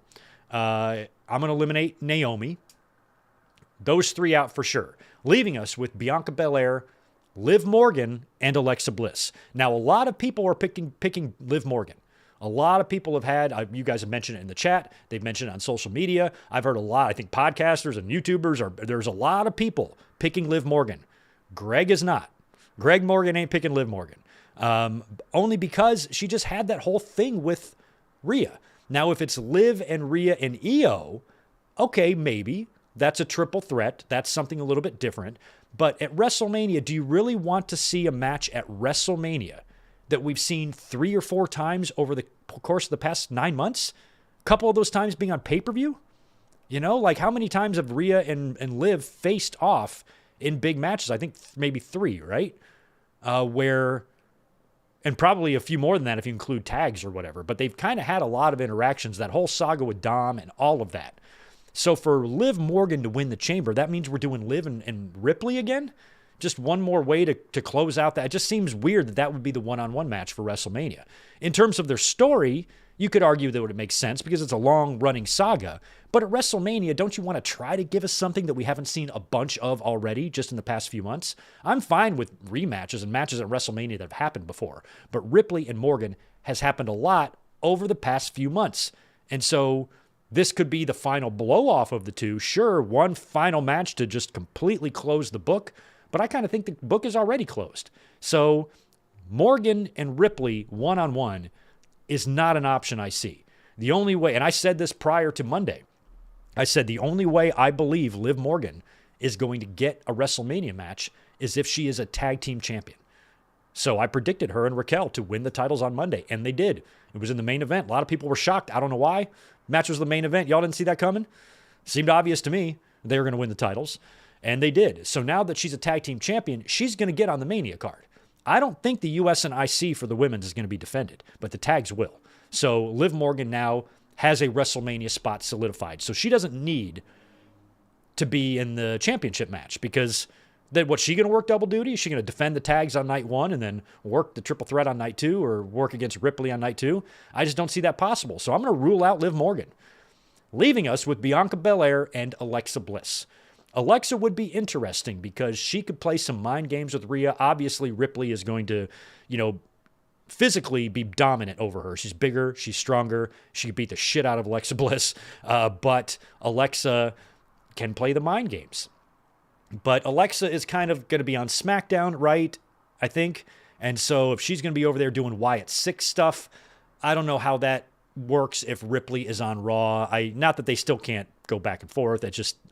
I'm going to eliminate Naomi. Those three out for sure. Leaving us with Bianca Belair, Liv Morgan, and Alexa Bliss. Now, a lot of people are picking Liv Morgan. A lot of people have had, you guys have mentioned it in the chat. They've mentioned it on social media. I've heard a lot. I think podcasters and YouTubers, there's a lot of people picking Liv Morgan. Greg is not. Greg Morgan ain't picking Liv Morgan. Only because she just had that whole thing with Rhea. Now, if it's Liv and Rhea and EO, okay, maybe. That's a triple threat. That's something a little bit different. But at WrestleMania, do you really want to see a match at WrestleMania that we've seen 3 or 4 times over the course of the past 9 months? A couple of those times being on pay-per-view? How many times have Rhea and Liv faced off in big matches? I think maybe 3, right? And probably a few more than that if you include tags or whatever. But they've kind of had a lot of interactions, that whole saga with Dom and all of that. So for Liv Morgan to win the chamber, that means we're doing Liv and Ripley again? Just one more way to close out that. It just seems weird that would be the one-on-one match for WrestleMania. In terms of their story, you could argue that it would make sense because it's a long-running saga. But at WrestleMania, don't you want to try to give us something that we haven't seen a bunch of already just in the past few months? I'm fine with rematches and matches at WrestleMania that have happened before. But Ripley and Morgan has happened a lot over the past few months. And so this could be the final blow-off of the two. Sure, one final match to just completely close the book. But I kind of think the book is already closed. So Morgan and Ripley one-on-one is not an option I see. The only way, and I said this prior to Monday, I said the only way I believe Liv Morgan is going to get a WrestleMania match is if she is a tag team champion. So I predicted her and Raquel to win the titles on Monday, and they did. It was in the main event. A lot of people were shocked. I don't know why. Match was the main event. Y'all didn't see that coming? Seemed obvious to me they were going to win the titles. And they did. So now that she's a tag team champion, she's going to get on the Mania card. I don't think the US and IC for the women's is going to be defended, but the tags will. So Liv Morgan now has a WrestleMania spot solidified. So she doesn't need to be in the championship match because then what's she going to work double duty? Is she going to defend the tags on night 1 and then work the triple threat on night 2 or work against Ripley on night 2? I just don't see that possible. So I'm going to rule out Liv Morgan, leaving us with Bianca Belair and Alexa Bliss. Alexa would be interesting because she could play some mind games with Rhea. Obviously, Ripley is going to, physically be dominant over her. She's bigger. She's stronger. She could beat the shit out of Alexa Bliss. But Alexa can play the mind games. But Alexa is kind of going to be on SmackDown, right? I think. And so if she's going to be over there doing Wyatt 6 stuff, I don't know how that works if Ripley is on Raw. Not that they still can't go back and forth.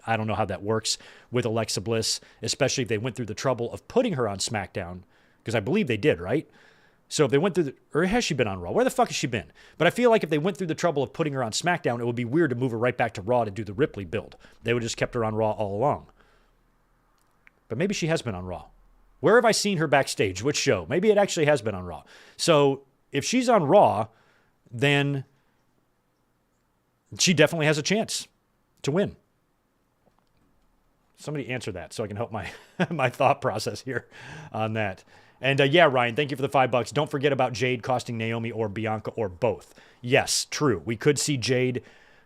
I don't know how that works with Alexa Bliss, especially if they went through the trouble of putting her on SmackDown, because I believe they did, right? So if they went through or has she been on Raw? Where the fuck has she been? But I feel like if they went through the trouble of putting her on SmackDown, it would be weird to move her right back to Raw to do the Ripley build. They would have just kept her on Raw all along. But maybe she has been on Raw. Where have I seen her backstage? Which show? Maybe it actually has been on Raw. So if she's on Raw, then she definitely has a chance to win. Somebody answer that so I can help my my thought process here on that. And yeah, Ryan, thank you for the $5. Don't forget about Jade costing Naomi or Bianca or both. Yes, true. We could see Jade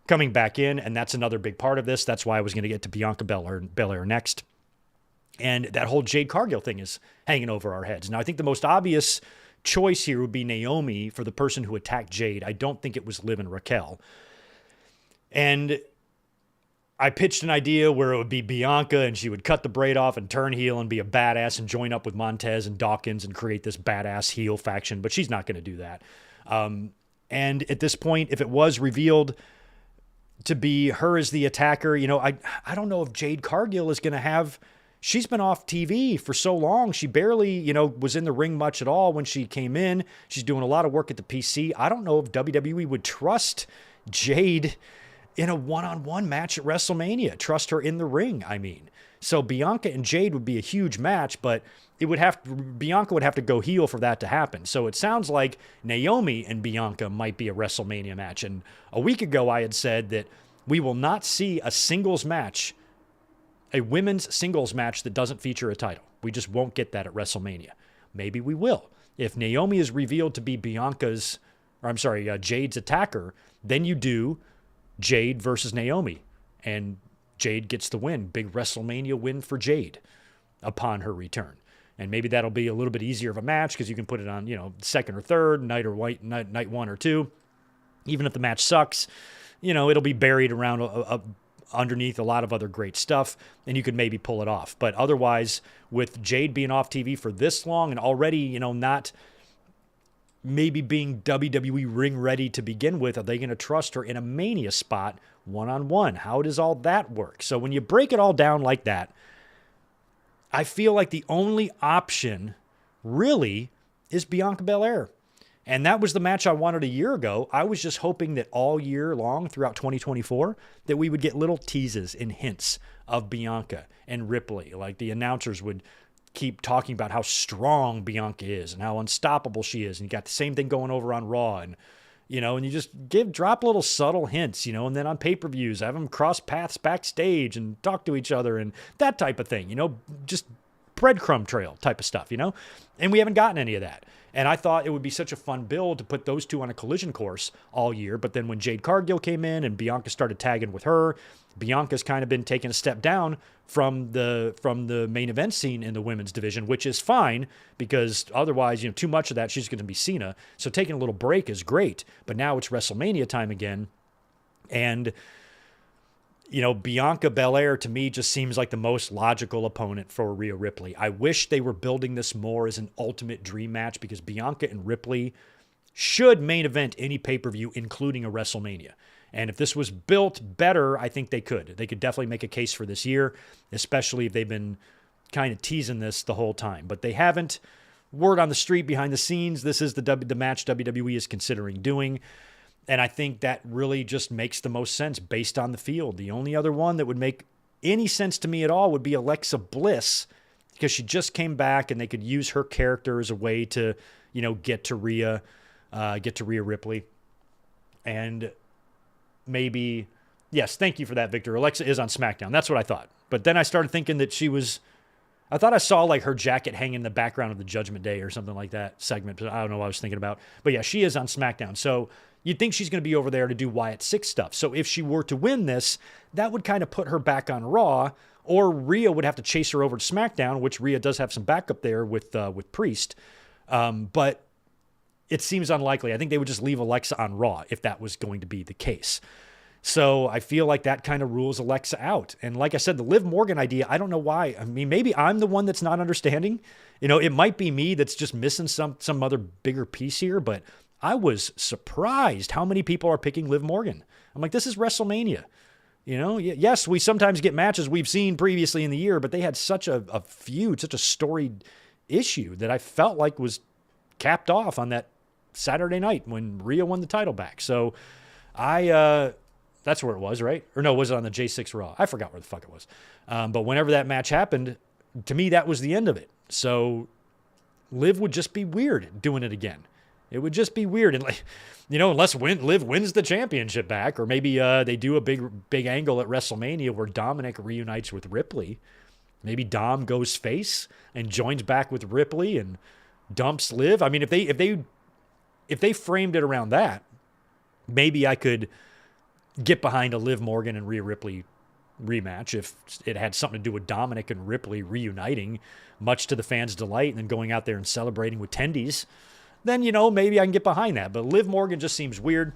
coming back in, and that's another big part of this. That's why I was going to get to Bianca Belair next. And that whole Jade Cargill thing is hanging over our heads. Now, I think the most obvious choice here would be Naomi for the person who attacked Jade. I don't think it was Liv and Raquel. And I pitched an idea where it would be Bianca and she would cut the braid off and turn heel and be a badass and join up with Montez and Dawkins and create this badass heel faction, but she's not going to do that. And at this point, if it was revealed to be her as the attacker, I don't know if Jade Cargill is going to have... She's been off TV for so long. She barely, was in the ring much at all when she came in. She's doing a lot of work at the PC. I don't know if WWE would trust Jade in a one-on-one match at WrestleMania. Trust her in the ring, I mean. So Bianca and Jade would be a huge match, but Bianca would have to go heel for that to happen. So it sounds like Naomi and Bianca might be a WrestleMania match. And a week ago, I had said that we will not see a women's singles match that doesn't feature a title. We just won't get that at WrestleMania. Maybe we will. If Naomi is revealed to be Jade's attacker, then you do Jade versus Naomi, and Jade gets the win. Big WrestleMania win for Jade upon her return. And maybe that'll be a little bit easier of a match because you can put it on, second or third, night 1 or 2. Even if the match sucks, it'll be buried around underneath a lot of other great stuff, and you could maybe pull it off. But otherwise, with Jade being off TV for this long and already, not maybe being WWE ring ready to begin with, are they going to trust her in a Mania spot one-on-one? How does all that work? So when you break it all down like that, I feel like the only option really is Bianca Belair. And that was the match I wanted a year ago. I was just hoping that all year long throughout 2024 that we would get little teases and hints of Bianca and Ripley. Like the announcers would keep talking about how strong Bianca is and how unstoppable she is. And you got the same thing going over on Raw. And, and you just drop little subtle hints, and then on pay-per-views, have them cross paths backstage and talk to each other and that type of thing, just breadcrumb trail type of stuff, and we haven't gotten any of that. And I thought it would be such a fun build to put those two on a collision course all year. But then when Jade Cargill came in and Bianca started tagging with her, Bianca's kind of been taking a step down from the main event scene in the women's division, which is fine because otherwise, too much of that, she's going to be Cena. So taking a little break is great. But now it's WrestleMania time again. And Bianca Belair to me just seems like the most logical opponent for Rhea Ripley. I wish they were building this more as an ultimate dream match because Bianca and Ripley should main event any pay-per-view, including a WrestleMania. And if this was built better, I think they could. They could definitely make a case for this year, especially if they've been kind of teasing this the whole time. But they haven't. Word on the street behind the scenes, this is the match WWE is considering doing. And I think that really just makes the most sense based on the field. The only other one that would make any sense to me at all would be Alexa Bliss because she just came back and they could use her character as a way to, get to Rhea Ripley. And maybe, yes, thank you for that, Victor. Alexa is on SmackDown. That's what I thought. But then I started thinking that I thought I saw like her jacket hanging in the background of the Judgment Day or something like that segment. I don't know what I was thinking about. But yeah, she is on SmackDown. So you'd think she's going to be over there to do Wyatt Six stuff. So if she were to win this, that would kind of put her back on Raw, or Rhea would have to chase her over to SmackDown, which Rhea does have some backup there with Priest. But it seems unlikely. I think they would just leave Alexa on Raw if that was going to be the case. So I feel like that kind of rules Alexa out. And like I said, the Liv Morgan idea, I don't know why. I mean, maybe I'm the one that's not understanding. It might be me that's just missing some other bigger piece here, but I was surprised how many people are picking Liv Morgan. I'm like, this is WrestleMania. Yes, we sometimes get matches we've seen previously in the year, but they had such a feud, such a storied issue that I felt like was capped off on that Saturday night when Rhea won the title back. So that's where it was, right? Or no, was it on the J6 Raw? I forgot where the fuck it was. But whenever that match happened, to me, that was the end of it. So Liv would just be weird doing it again. It would just be weird. And unless Liv wins the championship back, or maybe they do a big angle at WrestleMania where Dominic reunites with Ripley. Maybe Dom goes face and joins back with Ripley and dumps Liv. I mean, if they framed it around that, maybe I could get behind a Liv Morgan and Rhea Ripley rematch if it had something to do with Dominic and Ripley reuniting, much to the fans' delight, and then going out there and celebrating with tendies, then, maybe I can get behind that. But Liv Morgan just seems weird.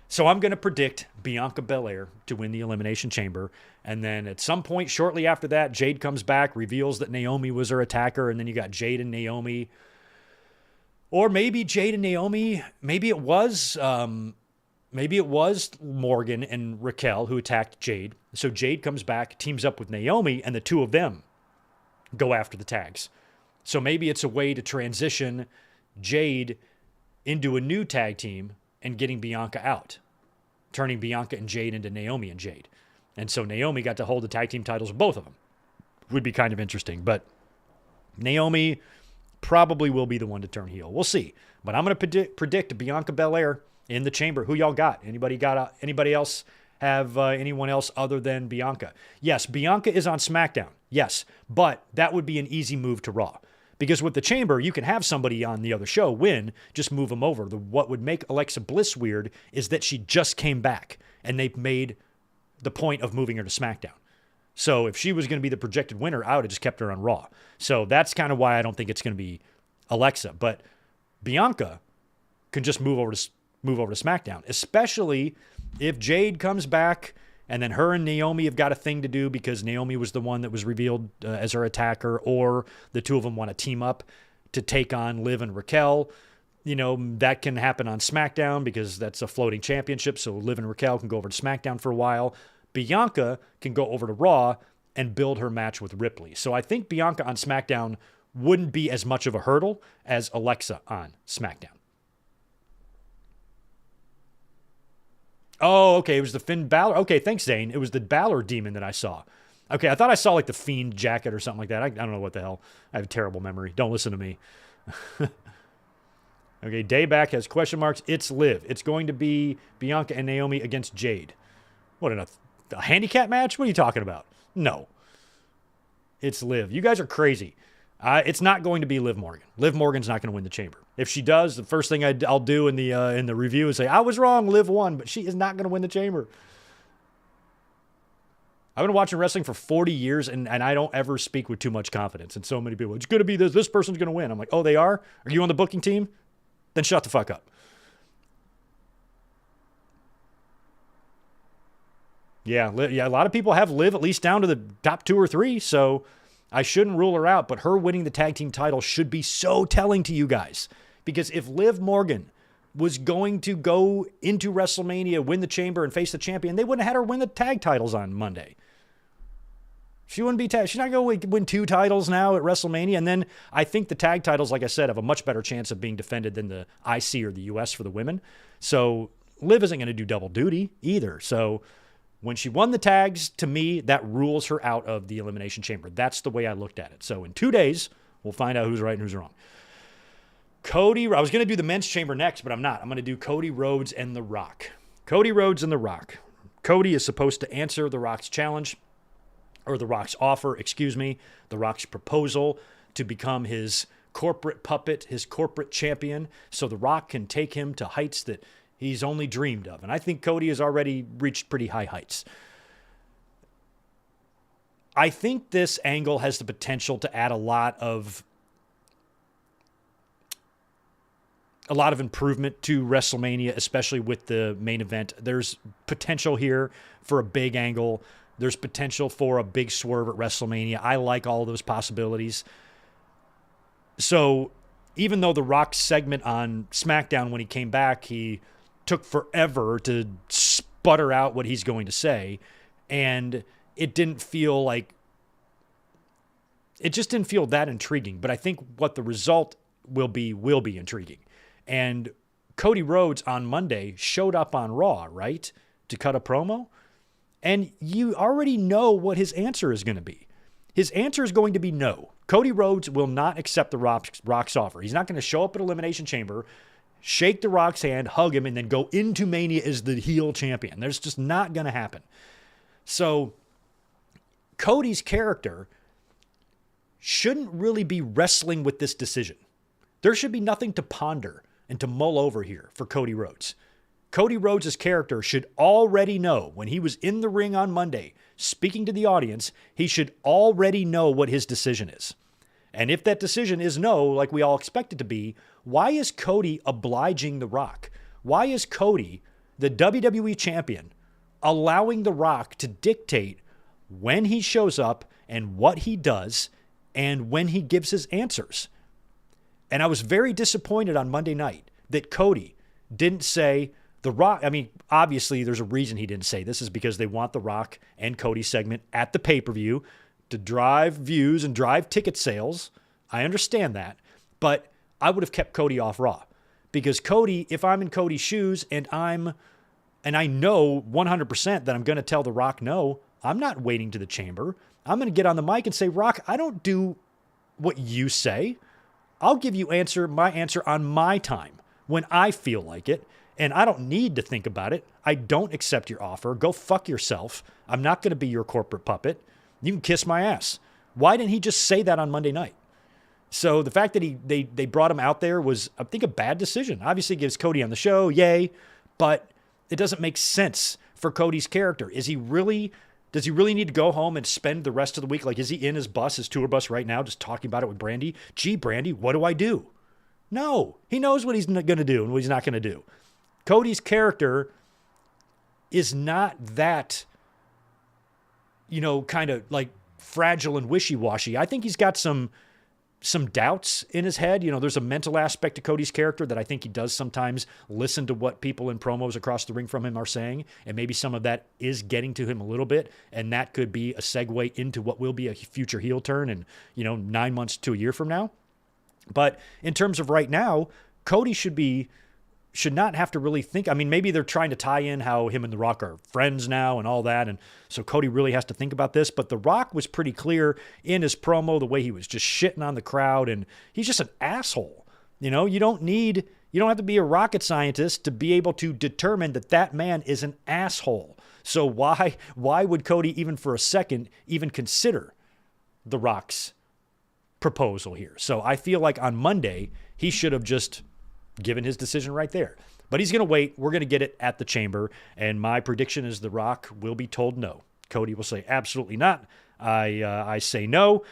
So I'm going to predict Bianca Belair to win the Elimination Chamber. And then at some point shortly after that, Jade comes back, reveals that Naomi was her attacker, and then you got Jade and Naomi. Or maybe Jade and Naomi, maybe it was Morgan and Raquel who attacked Jade. So Jade comes back, teams up with Naomi, and the two of them go after the tags. So maybe it's a way to transition Jade into a new tag team and getting Bianca out, turning Bianca and Jade into Naomi and Jade. And so Naomi got to hold the tag team titles of both of them. Would be kind of interesting. But Naomi probably will be the one to turn heel. We'll see. But I'm going to predict Bianca Belair in the chamber. Who y'all got? Anybody else have anyone else other than Bianca? Yes, Bianca is on SmackDown. Yes, but that would be an easy move to Raw. Because with the chamber, you can have somebody on the other show win, just move them over. What would make Alexa Bliss weird is that she just came back, and they made the point of moving her to SmackDown. So if she was going to be the projected winner, I would have just kept her on Raw. So that's kind of why I don't think it's going to be Alexa. But Bianca can just move over to SmackDown, especially if Jade comes back. And then her and Naomi have got a thing to do because Naomi was the one that was revealed as her attacker, or the two of them want to team up to take on Liv and Raquel. That can happen on SmackDown because that's a floating championship. So Liv and Raquel can go over to SmackDown for a while. Bianca can go over to Raw and build her match with Ripley. So I think Bianca on SmackDown wouldn't be as much of a hurdle as Alexa on SmackDown. Oh, okay. It was the Finn Balor. Okay, thanks, Zane. It was the Balor demon that I saw. Okay, I thought I saw like the Fiend jacket or something like that. I don't know what the hell. I have a terrible memory. Don't listen to me. Okay, Dayback has question marks. It's Liv. It's going to be Bianca and Naomi against Jade. What, a handicap match? What are you talking about? No. It's Liv. You guys are crazy. It's not going to be Liv Morgan. Liv Morgan's not going to win the chamber. If she does, the first thing I'll do in the review is say, I was wrong, Liv won, but she is not going to win the chamber. I've been watching wrestling for 40 years, and I don't ever speak with too much confidence. And so many people, it's going to be this person's going to win. I'm like, oh, they are? Are you on the booking team? Then shut the fuck up. Yeah, a lot of people have Liv at least down to the top 2 or 3, so I shouldn't rule her out, but her winning the tag team title should be so telling to you guys. Because if Liv Morgan was going to go into WrestleMania, win the chamber, and face the champion, they wouldn't have had her win the tag titles on Monday. She wouldn't be she's not going to win 2 titles now at WrestleMania. And then I think the tag titles, like I said, have a much better chance of being defended than the IC or the US for the women. So Liv isn't going to do double duty either. So when she won the tags, to me, that rules her out of the Elimination Chamber. That's the way I looked at it. So in 2 days, we'll find out who's right and who's wrong. Cody, I was going to do the men's chamber next, but I'm not. I'm going to do Cody Rhodes and The Rock. Cody Rhodes and The Rock. Cody is supposed to answer The Rock's challenge, or The Rock's offer, The Rock's proposal to become his corporate puppet, his corporate champion, so The Rock can take him to heights that he's only dreamed of. And I think Cody has already reached pretty high heights. I think this angle has the potential to add a lot of improvement to WrestleMania, especially with the main event. There's potential here for a big angle. There's potential for a big swerve at WrestleMania. I like all those possibilities. So even though The Rock's segment on SmackDown, when he came back, he took forever to sputter out what he's going to say, and it just didn't feel that intriguing. But I think what the result will be intriguing. And Cody Rhodes on Monday showed up on Raw, right, to cut a promo, and you already know what his answer is going to be. His answer is going to be no. Cody Rhodes will not accept the Rock's offer. He's not going to show up at Elimination Chamber, shake The Rock's hand, hug him, and then go into Mania as the heel champion. There's just not going to happen. So Cody's character shouldn't really be wrestling with this decision. There should be nothing to ponder and to mull over here for Cody Rhodes. Cody Rhodes' character should already know when he was in the ring on Monday, speaking to the audience, he should already know what his decision is. And if that decision is no, like we all expect it to be, why is Cody obliging The Rock? Why is Cody, the WWE champion, allowing The Rock to dictate when he shows up and what he does and when he gives his answers? And I was very disappointed on Monday night that Cody didn't say, The Rock, I mean, obviously there's a reason he didn't say this, is because they want The Rock and Cody segment at the pay-per-view to drive views and drive ticket sales. I understand that, but I would have kept Cody off Raw, because Cody, if I'm in Cody's shoes and I know 100% that I'm going to tell The Rock no, I'm not waiting to the chamber. I'm going to get on the mic and say, Rock, I don't do what you say. I'll give you my answer on my time when I feel like it. And I don't need to think about it. I don't accept your offer. Go fuck yourself. I'm not going to be your corporate puppet. You can kiss my ass. Why didn't he just say that on Monday night? So the fact that they brought him out there was, I think, a bad decision. Obviously, it gives Cody on the show, yay, but it doesn't make sense for Cody's character. Does he really need to go home and spend the rest of the week, like, is he in his tour bus right now, just talking about it with Brandy? Gee, Brandy, what do I do? No, he knows what he's going to do and what he's not going to do. Cody's character is not that, kind of like fragile and wishy-washy. I think he's got some doubts in his head. There's a mental aspect to Cody's character that I think he does sometimes listen to what people in promos across the ring from him are saying, and maybe some of that is getting to him a little bit, and that could be a segue into what will be a future heel turn in, 9 months to a year from now. But in terms of right now, Cody should not have to really think. I mean, maybe they're trying to tie in how him and The Rock are friends now and all that, and so Cody really has to think about this. But The Rock was pretty clear in his promo, the way he was just shitting on the crowd, and he's just an asshole. You don't have to be a rocket scientist to be able to determine that man is an asshole. So why would Cody even for a second even consider The Rock's proposal here? So I feel like on Monday, he should have just given his decision right there. But he's going to wait. We're going to get it at the chamber. And my prediction is The Rock will be told no. Cody will say, absolutely not. I say no.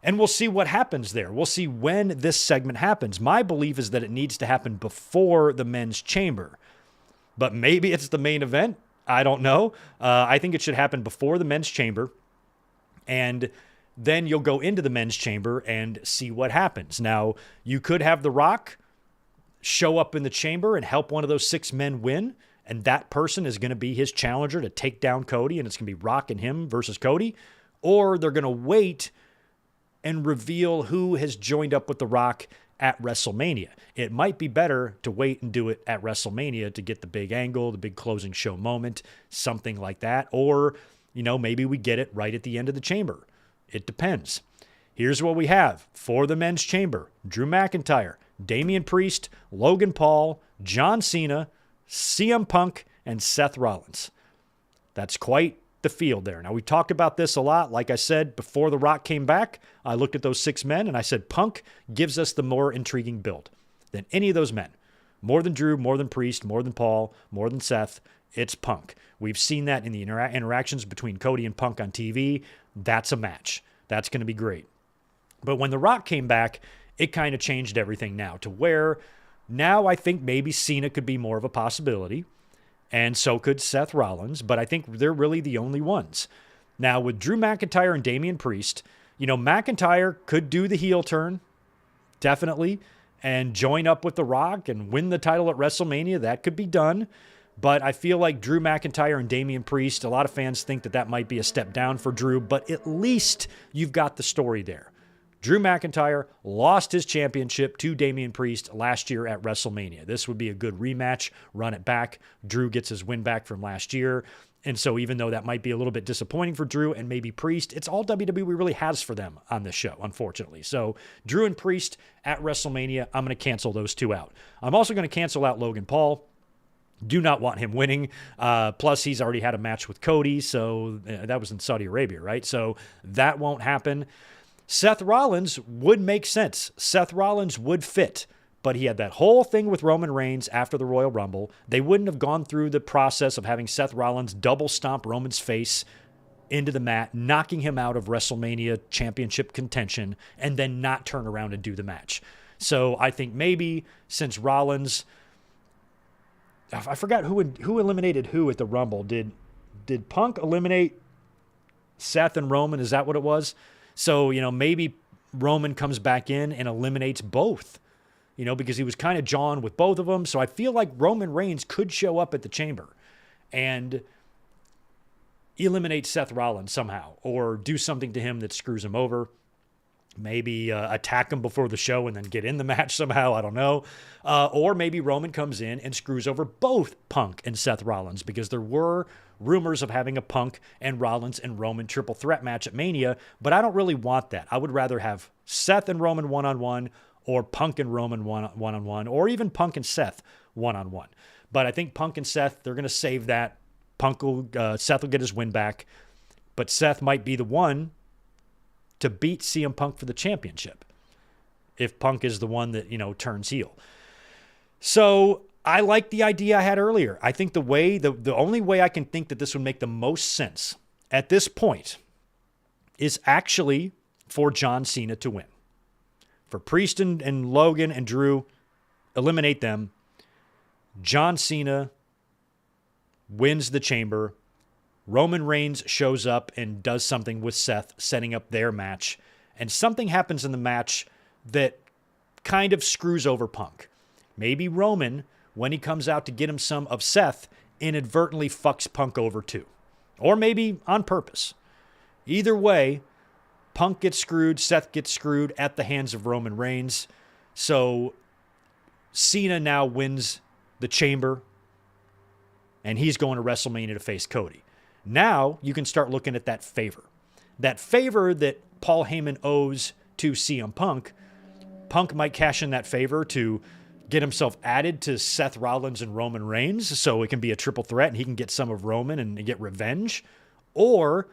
And we'll see what happens there. We'll see when this segment happens. My belief is that it needs to happen before the men's chamber. But maybe it's the main event. I don't know. I think it should happen before the men's chamber. And then you'll go into the men's chamber and see what happens. Now, you could have The Rock show up in the chamber and help one of those 6 men win, and that person is going to be his challenger to take down Cody, and it's going to be Rock and him versus Cody. Or they're going to wait and reveal who has joined up with The Rock at WrestleMania. It might be better to wait and do it at WrestleMania to get the big angle, the big closing show moment, something like that. Or, maybe we get it right at the end of the chamber. It depends. Here's what we have for the men's chamber: Drew McIntyre, Damian Priest, Logan Paul, John Cena, CM Punk, and Seth Rollins. That's quite the field there. Now, we talked about this a lot. Like I said, before The Rock came back, I looked at those 6 men and I said, Punk gives us the more intriguing build than any of those men. More than Drew, more than Priest, more than Paul, more than Seth, it's Punk. We've seen that in the interactions between Cody and Punk on TV. That's a match. That's going to be great. But when The Rock came back, it kind of changed everything now to where now I think maybe Cena could be more of a possibility, and so could Seth Rollins, but I think they're really the only ones. Now, with Drew McIntyre and Damian Priest, McIntyre could do the heel turn, definitely, and join up with The Rock and win the title at WrestleMania. That could be done. But I feel like Drew McIntyre and Damian Priest, a lot of fans think that might be a step down for Drew, but at least you've got the story there. Drew McIntyre lost his championship to Damian Priest last year at WrestleMania. This would be a good rematch, run it back. Drew gets his win back from last year. And so even though that might be a little bit disappointing for Drew and maybe Priest, it's all WWE really has for them on this show, unfortunately. So Drew and Priest at WrestleMania, I'm going to cancel those 2 out. I'm also going to cancel out Logan Paul. Do not want him winning. Plus, he's already had a match with Cody, so that was in Saudi Arabia, right? So that won't happen. Seth Rollins would make sense. Seth Rollins would fit But he had that whole thing with Roman Reigns after the Royal Rumble. They wouldn't have gone through the process of having Seth Rollins double stomp Roman's face into the mat, knocking him out of WrestleMania championship contention, and then not turn around and do the match. So I think maybe since Rollins, I forgot who eliminated who at the Rumble. Did Punk eliminate Seth and Roman? Is that what it was? So, maybe Roman comes back in and eliminates both, because he was kind of jawing with both of them. So I feel like Roman Reigns could show up at the Chamber and eliminate Seth Rollins somehow, or do something to him that screws him over. Maybe attack him before the show and then get in the match somehow. I don't know. Or maybe Roman comes in and screws over both Punk and Seth Rollins, because there were rumors of having a Punk and Rollins and Roman triple threat match at Mania, but I don't really want that. I would rather have Seth and Roman one-on-one, or Punk and Roman one-on-one, or even Punk and Seth one-on-one. But I think Punk and Seth, they're going to save that. Seth will get his win back, but Seth might be the one to beat CM Punk for the championship if Punk is the one that, turns heel. So I like the idea I had earlier. I think the only way I can think that this would make the most sense at this point is actually for John Cena to win. For Priest and Logan and Drew, eliminate them. John Cena wins the Chamber. Roman Reigns shows up and does something with Seth, setting up their match. And something happens in the match that kind of screws over Punk. Maybe Roman, when he comes out to get him some of Seth, inadvertently fucks Punk over too. Or maybe on purpose. Either way, Punk gets screwed, Seth gets screwed at the hands of Roman Reigns. So Cena now wins the Chamber, and he's going to WrestleMania to face Cody. Now you can start looking at that favor. That favor that Paul Heyman owes to CM Punk. Punk might cash in that favor to get himself added to Seth Rollins and Roman Reigns, so it can be a triple threat and he can get some of Roman and get revenge. Or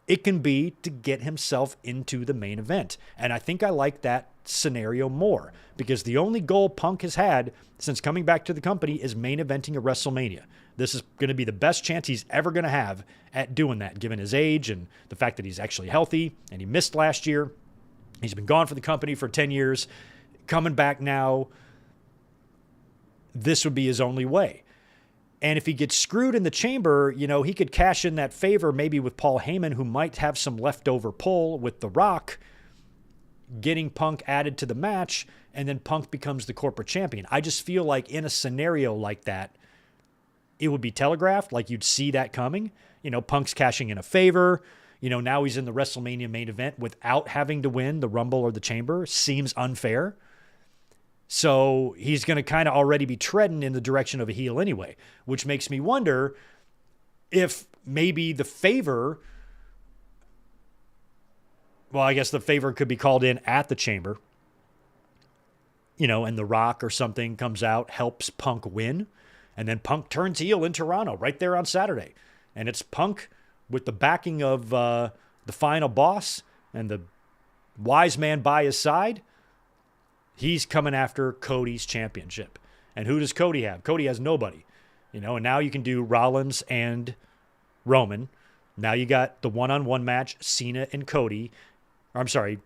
it can be to get himself into the main event. And I think I like that scenario more, because the only goal Punk has had since coming back to the company is main eventing a WrestleMania. This is going to be the best chance he's ever going to have at doing that, given his age and the fact that he's actually healthy and he missed last year. He's been gone from the company for 10 years. Coming back now, this would be his only way. And if he gets screwed in the Chamber, he could cash in that favor maybe with Paul Heyman, who might have some leftover pull with The Rock, getting Punk added to the match, and then Punk becomes the corporate champion. I just feel like in a scenario like that, it would be telegraphed, like you'd see that coming. Punk's cashing in a favor. Now he's in the WrestleMania main event without having to win the Rumble or the Chamber. Seems unfair. So he's going to kind of already be treading in the direction of a heel anyway, which makes me wonder if maybe the favor, well, I guess the favor could be called in at the Chamber, and The Rock or something comes out, helps Punk win, and then Punk turns heel in Toronto right there on Saturday. And it's Punk with the backing of the final boss and the wise man by his side. He's coming after Cody's championship. And who does Cody have? Cody has nobody. And now you can do Rollins and Roman. Now you got the one-on-one match, Cena and Cody. Or, I'm sorry.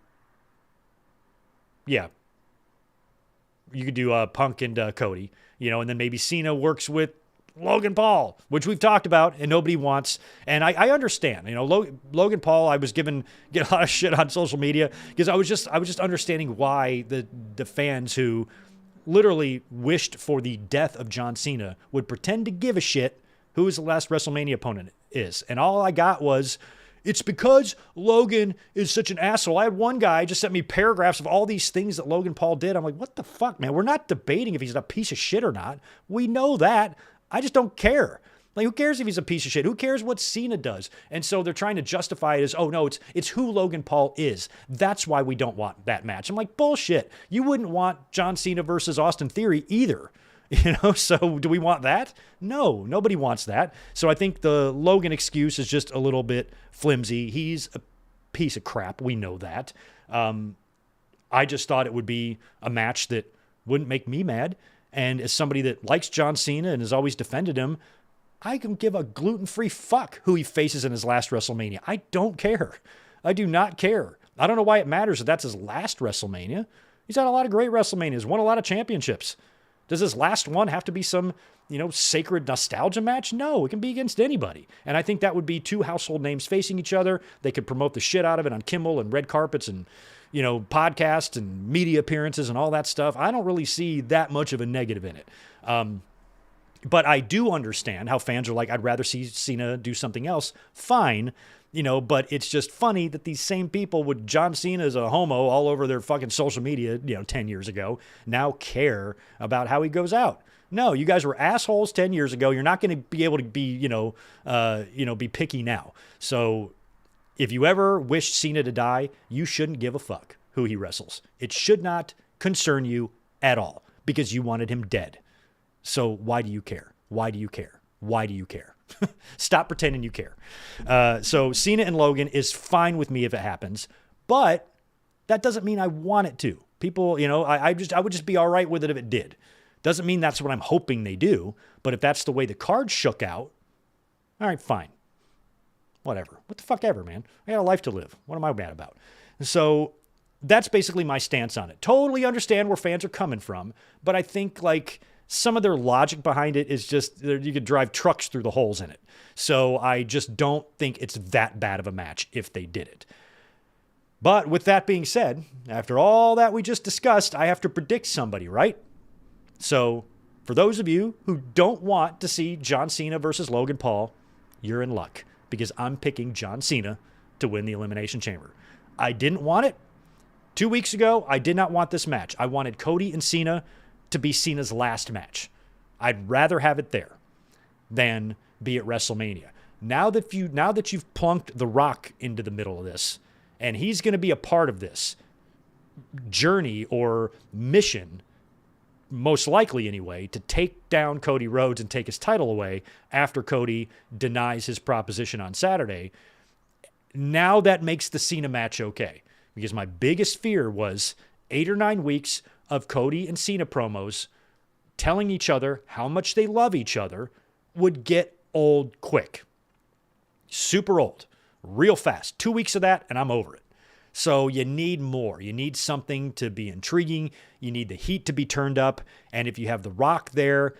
Yeah. You could do Punk and Cody. And then maybe Cena works with Logan Paul, which we've talked about and nobody wants. And I understand, Logan Paul, I was get a lot of shit on social media because I was just understanding why the fans who literally wished for the death of John Cena would pretend to give a shit who his last WrestleMania opponent is. And all I got was, it's because Logan is such an asshole. I had one guy just sent me paragraphs of all these things that Logan Paul did. I'm like, what the fuck, man? We're not debating if he's a piece of shit or not. We know that. I just don't care. Like, who cares if he's a piece of shit? Who cares what Cena does? And so they're trying to justify it as, oh, no, it's who Logan Paul is. That's why we don't want that match. I'm like, bullshit. You wouldn't want John Cena versus Austin Theory either. So do we want that? No, nobody wants that. So I think the Logan excuse is just a little bit flimsy. He's a piece of crap. We know that. I just thought it would be a match that Wouldn't make me mad. And as somebody that likes John Cena and has always defended him, I can give a gluten-free fuck who he faces in his last WrestleMania. I don't care. I do not care. I don't know why it matters that that's his last WrestleMania. He's had a lot of great WrestleManias, won a lot of championships. Does his last one have to be some, sacred nostalgia match? No, it can be against anybody. And I think that would be two household names facing each other. They could promote the shit out of it on Kimmel and red carpets and, podcasts and media appearances and all that stuff. I don't really see that much of a negative in it. But I do understand how fans are like, I'd rather see Cena do something else. Fine. But it's just funny that these same people with John Cena as a homo all over their fucking social media, 10 years ago, now care about how he goes out. No, you guys were assholes 10 years ago. You're not going to be able to be, be picky now. So if you ever wish Cena to die, you shouldn't give a fuck who he wrestles. It should not concern you at all because you wanted him dead. So why do you care? Why do you care? Why do you care? Stop pretending you care. So Cena and Logan is fine with me if it happens, but that doesn't mean I want it to. People, I would just be all right with it if it did. Doesn't mean that's what I'm hoping they do, but if that's the way the cards shook out, all right, fine. Whatever. What the fuck ever, man. I got a life to live. What am I mad about? So that's basically my stance on it. Totally understand where fans are coming from, but I think some of their logic behind it is just you could drive trucks through the holes in it. So I just don't think it's that bad of a match if they did it. But with that being said, after all that we just discussed, I have to predict somebody, right? So for those of you who don't want to see John Cena versus Logan Paul, you're in luck because I'm picking John Cena to win the Elimination Chamber. I didn't want it. 2 weeks ago, I did not want this match. I wanted Cody and Cena to be Cena's last match. I'd rather have it there than be at WrestleMania. Now that you've plunked The Rock into the middle of this, and he's going to be a part of this journey or mission, most likely anyway, to take down Cody Rhodes and take his title away after Cody denies his proposition on Saturday. Now that makes the Cena match okay. Because my biggest fear was 8 or 9 weeks of Cody and Cena promos telling each other how much they love each other would get old quick. Super old. Real fast. 2 weeks of that and I'm over it. So you need more. You need something to be intriguing. You need the heat to be turned up. And if you have The Rock there,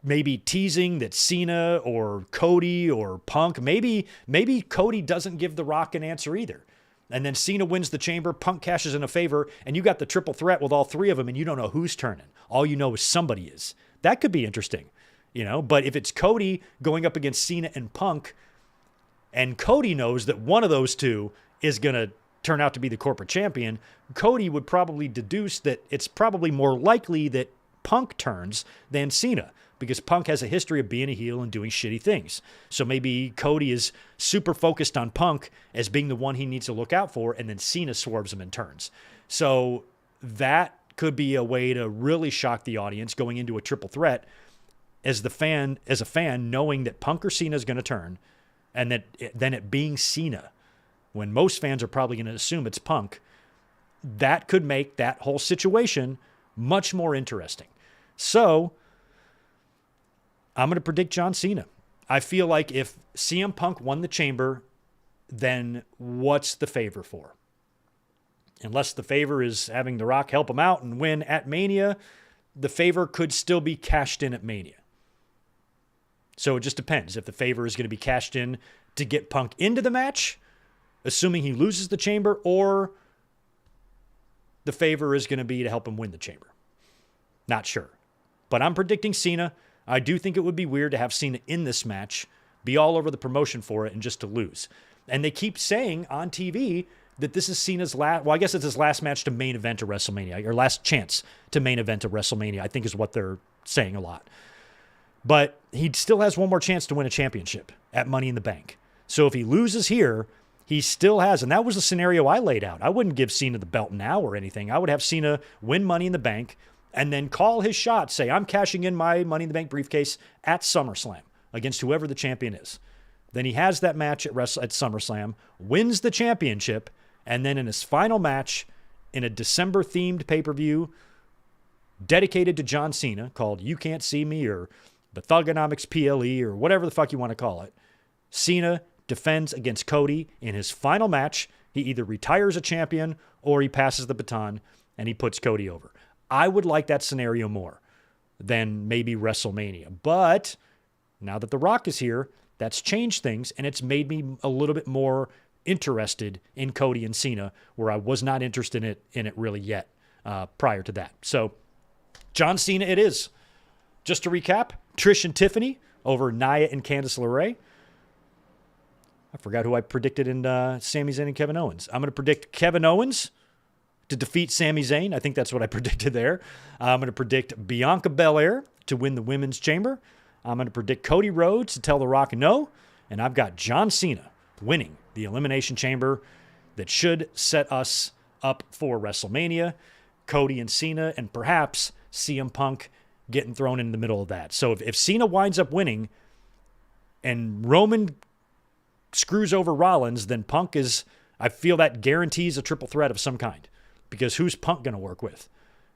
maybe teasing that Cena or Cody or Punk, maybe Cody doesn't give The Rock an answer either. And then Cena wins the chamber, Punk cashes in a favor, and you got the triple threat with all three of them, and you don't know who's turning. All you know is somebody is. That could be interesting, But if it's Cody going up against Cena and Punk, and Cody knows that one of those two is going to turn out to be the corporate champion, Cody would probably deduce that it's probably more likely that Punk turns than Cena, because Punk has a history of being a heel and doing shitty things. So maybe Cody is super focused on Punk as being the one he needs to look out for, and then Cena swerves him and turns. So that could be a way to really shock the audience going into a triple threat as a fan, knowing that Punk or Cena is going to turn, and then it being Cena, when most fans are probably going to assume it's Punk. That could make that whole situation much more interesting. So I'm going to predict John Cena. I feel like if CM Punk won the chamber, then what's the favor for? Unless the favor is having The Rock help him out and win at Mania, the favor could still be cashed in at Mania. So it just depends if the favor is going to be cashed in to get Punk into the match, assuming he loses the chamber, or the favor is going to be to help him win the chamber. Not sure. But I'm predicting Cena. I do think it would be weird to have Cena in this match, be all over the promotion for it, and just to lose. And they keep saying on TV that this is Cena's last, well, I guess it's his last match to main event a WrestleMania, or last chance to main event a WrestleMania, I think is what they're saying a lot. But he still has one more chance to win a championship at Money in the Bank. So if he loses here, he still has, and that was the scenario I laid out. I wouldn't give Cena the belt now or anything. I would have Cena win Money in the Bank and then call his shot, say, I'm cashing in my Money in the Bank briefcase at SummerSlam against whoever the champion is. Then he has that match at SummerSlam, wins the championship, and then in his final match in a December-themed pay-per-view dedicated to John Cena called You Can't See Me or the Thugonomics PLE or whatever the fuck you want to call it. Cena defends against Cody in his final match. He either retires a champion or he passes the baton and he puts Cody over. I would like that scenario more than maybe WrestleMania. But now that The Rock is here, that's changed things, and it's made me a little bit more interested in Cody and Cena, where I was not interested in it really yet prior to that. So John Cena it is. Just to recap, Trish and Tiffany over Nia and Candice LeRae. I forgot who I predicted in Sami Zayn and Kevin Owens. I'm going to predict Kevin Owens to defeat Sami Zayn. I think that's what I predicted there. I'm going to predict Bianca Belair to win the Women's Chamber. I'm going to predict Cody Rhodes to tell The Rock no. And I've got John Cena winning the Elimination Chamber that should set us up for WrestleMania. Cody and Cena, and perhaps CM Punk getting thrown in the middle of that. So if Cena winds up winning and Roman screws over Rollins, then Punk is, I feel that guarantees a triple threat of some kind. Because who's Punk going to work with?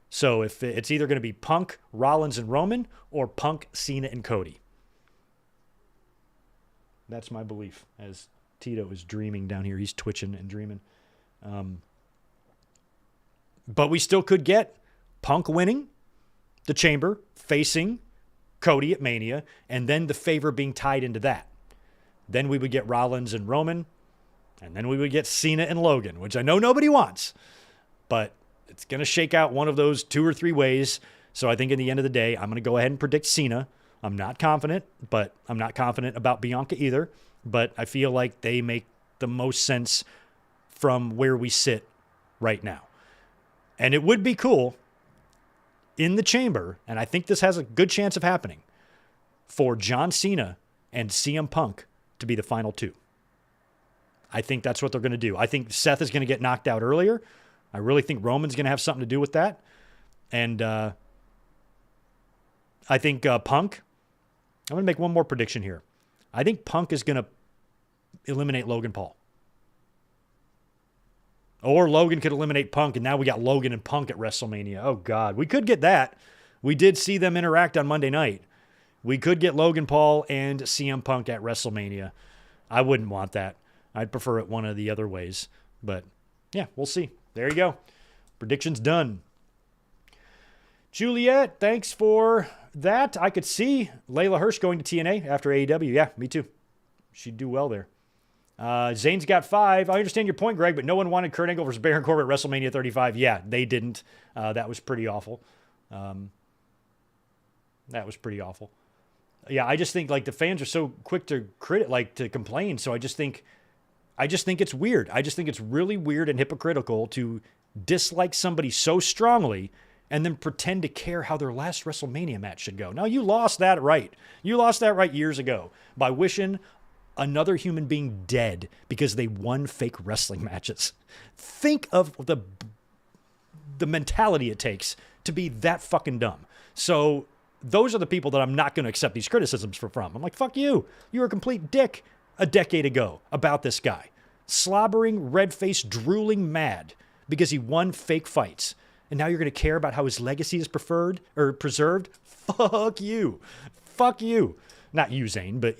So if it's either going to be Punk, Rollins, and Roman, or Punk, Cena, and Cody. That's my belief, as Tito is dreaming down here. He's twitching and dreaming. But we still could get Punk winning the Chamber, facing Cody at Mania, and then the favor being tied into that. Then we would get Rollins and Roman, and then we would get Cena and Logan, which I know nobody wants. But it's going to shake out one of those 2 or 3 ways. So I think in the end of the day, I'm going to go ahead and predict Cena. I'm not confident, but I'm not confident about Bianca either. But I feel like they make the most sense from where we sit right now. And it would be cool in the Chamber, and I think this has a good chance of happening, for John Cena and CM Punk to be the final 2. I think that's what they're going to do. I think Seth is going to get knocked out earlier. I really think Roman's going to have something to do with that. And I think Punk, I'm going to make one more prediction here. I think Punk is going to eliminate Logan Paul. Or Logan could eliminate Punk, and now we got Logan and Punk at WrestleMania. Oh, God. We could get that. We did see them interact on Monday night. We could get Logan Paul and CM Punk at WrestleMania. I wouldn't want that. I'd prefer it one of the other ways. But, yeah, we'll see. There you go. Predictions done. Juliet, thanks for that. I could see Layla Hirsch going to TNA after AEW. Yeah, me too. She'd do well there. Zane's got 5. I understand your point, Greg, but no one wanted Kurt Angle versus Baron Corbin at WrestleMania 35. Yeah, they didn't. That was pretty awful. Yeah, I just think like the fans are so quick to to complain. So I just think it's weird. I just think it's really weird and hypocritical to dislike somebody so strongly and then pretend to care how their last WrestleMania match should go. Now, you lost that right. You lost that right years ago by wishing another human being dead because they won fake wrestling matches. Think of the mentality it takes to be that fucking dumb. So those are the people that I'm not going to accept these criticisms from. I'm like, fuck you. You were a complete dick a decade ago about this guy. Slobbering, red-faced, drooling mad because he won fake fights. And now you're going to care about how his legacy is preserved? Fuck you. Fuck you. Not you, Zane, but,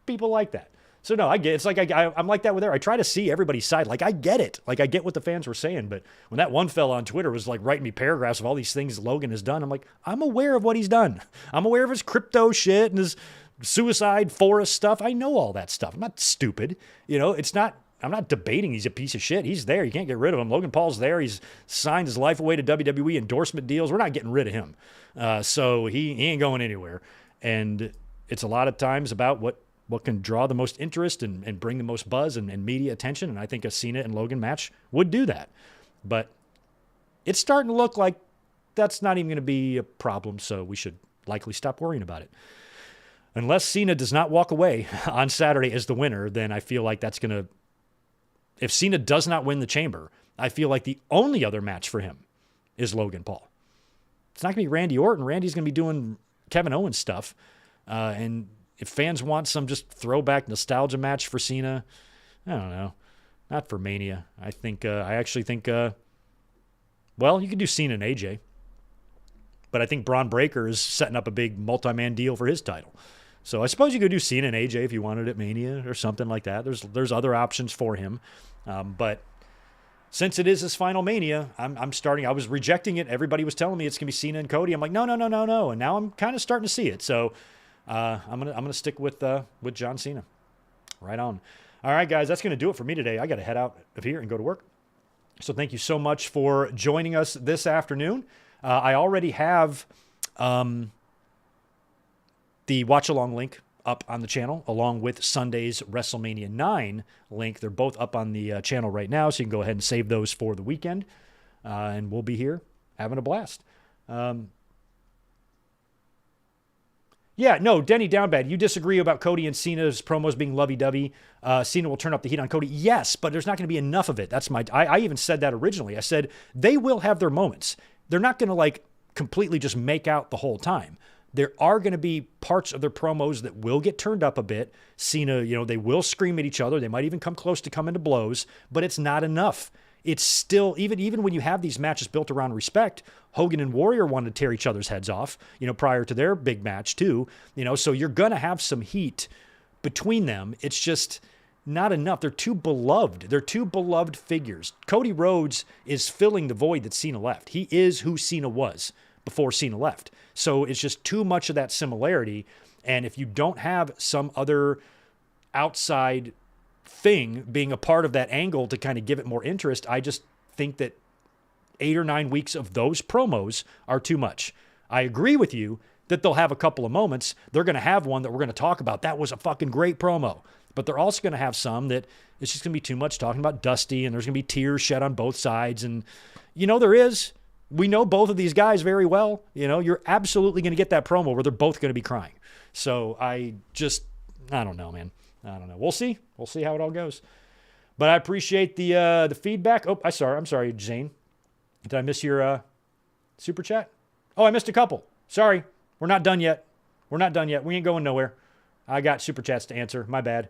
people like that. So, no, I get it. It's like I'm like that with her. I try to see everybody's side. Like, I get it. Like, I get what the fans were saying. But when that one fella on Twitter was, like, writing me paragraphs of all these things Logan has done, I'm like, I'm aware of what he's done. I'm aware of his crypto shit and his suicide forest stuff. I know all that stuff. I'm not stupid. I'm not debating he's a piece of shit. He's there. You can't get rid of him. Logan Paul's there. He's signed his life away to WWE endorsement deals. We're not getting rid of him. So he ain't going anywhere. And it's a lot of times about what can draw the most interest and bring the most buzz and media attention. And I think a Cena and Logan match would do that. But it's starting to look like that's not even going to be a problem. So we should likely stop worrying about it. Unless Cena does not walk away on Saturday as the winner, then I feel like that's going to... If Cena does not win the Chamber, I feel like the only other match for him is Logan Paul. It's not going to be Randy Orton. Randy's going to be doing Kevin Owens stuff. And if fans want some just throwback nostalgia match for Cena, I don't know. Not for Mania. I actually think, you could do Cena and AJ. But I think Braun Breaker is setting up a big multi-man deal for his title. So I suppose you could do Cena and AJ if you wanted at Mania or something like that. There's other options for him. But since it is his final Mania, I'm starting. I was rejecting it. Everybody was telling me it's going to be Cena and Cody. I'm like, no. And now I'm kind of starting to see it. So I'm gonna stick with John Cena. Right on. All right, guys, that's going to do it for me today. I got to head out of here and go to work. So thank you so much for joining us this afternoon. I already have the watch-along link up on the channel, along with Sunday's WrestleMania 9 link. They're both up on the channel right now, so you can go ahead and save those for the weekend. And we'll be here having a blast. Yeah, no, Denny Downbad, you disagree about Cody and Cena's promos being lovey-dovey. Cena will turn up the heat on Cody. Yes, but there's not going to be enough of it. That's I even said that originally. I said they will have their moments. They're not going to completely just make out the whole time. There are going to be parts of their promos that will get turned up a bit. Cena, they will scream at each other. They might even come close to coming to blows, but it's not enough. It's still, even when you have these matches built around respect, Hogan and Warrior wanted to tear each other's heads off, prior to their big match too, so you're going to have some heat between them. It's just not enough. They're too beloved. They're two beloved figures. Cody Rhodes is filling the void that Cena left. He is who Cena was before Cena left. So it's just too much of that similarity. And if you don't have some other outside thing being a part of that angle to kind of give it more interest, I just think that 8 or 9 weeks of those promos are too much. I agree with you that they'll have a couple of moments. They're going to have one that we're going to talk about. That was a fucking great promo. But they're also going to have some that it's just going to be too much talking about Dusty, and there's going to be tears shed on both sides. And, there is. We know both of these guys very well. You're absolutely going to get that promo where they're both going to be crying. So I don't know, man. I don't know. We'll see. We'll see how it all goes. But I appreciate the feedback. Oh, I'm sorry, Zane. Did I miss your super chat? Oh, I missed a couple. Sorry. We're not done yet. We ain't going nowhere. I got super chats to answer. My bad.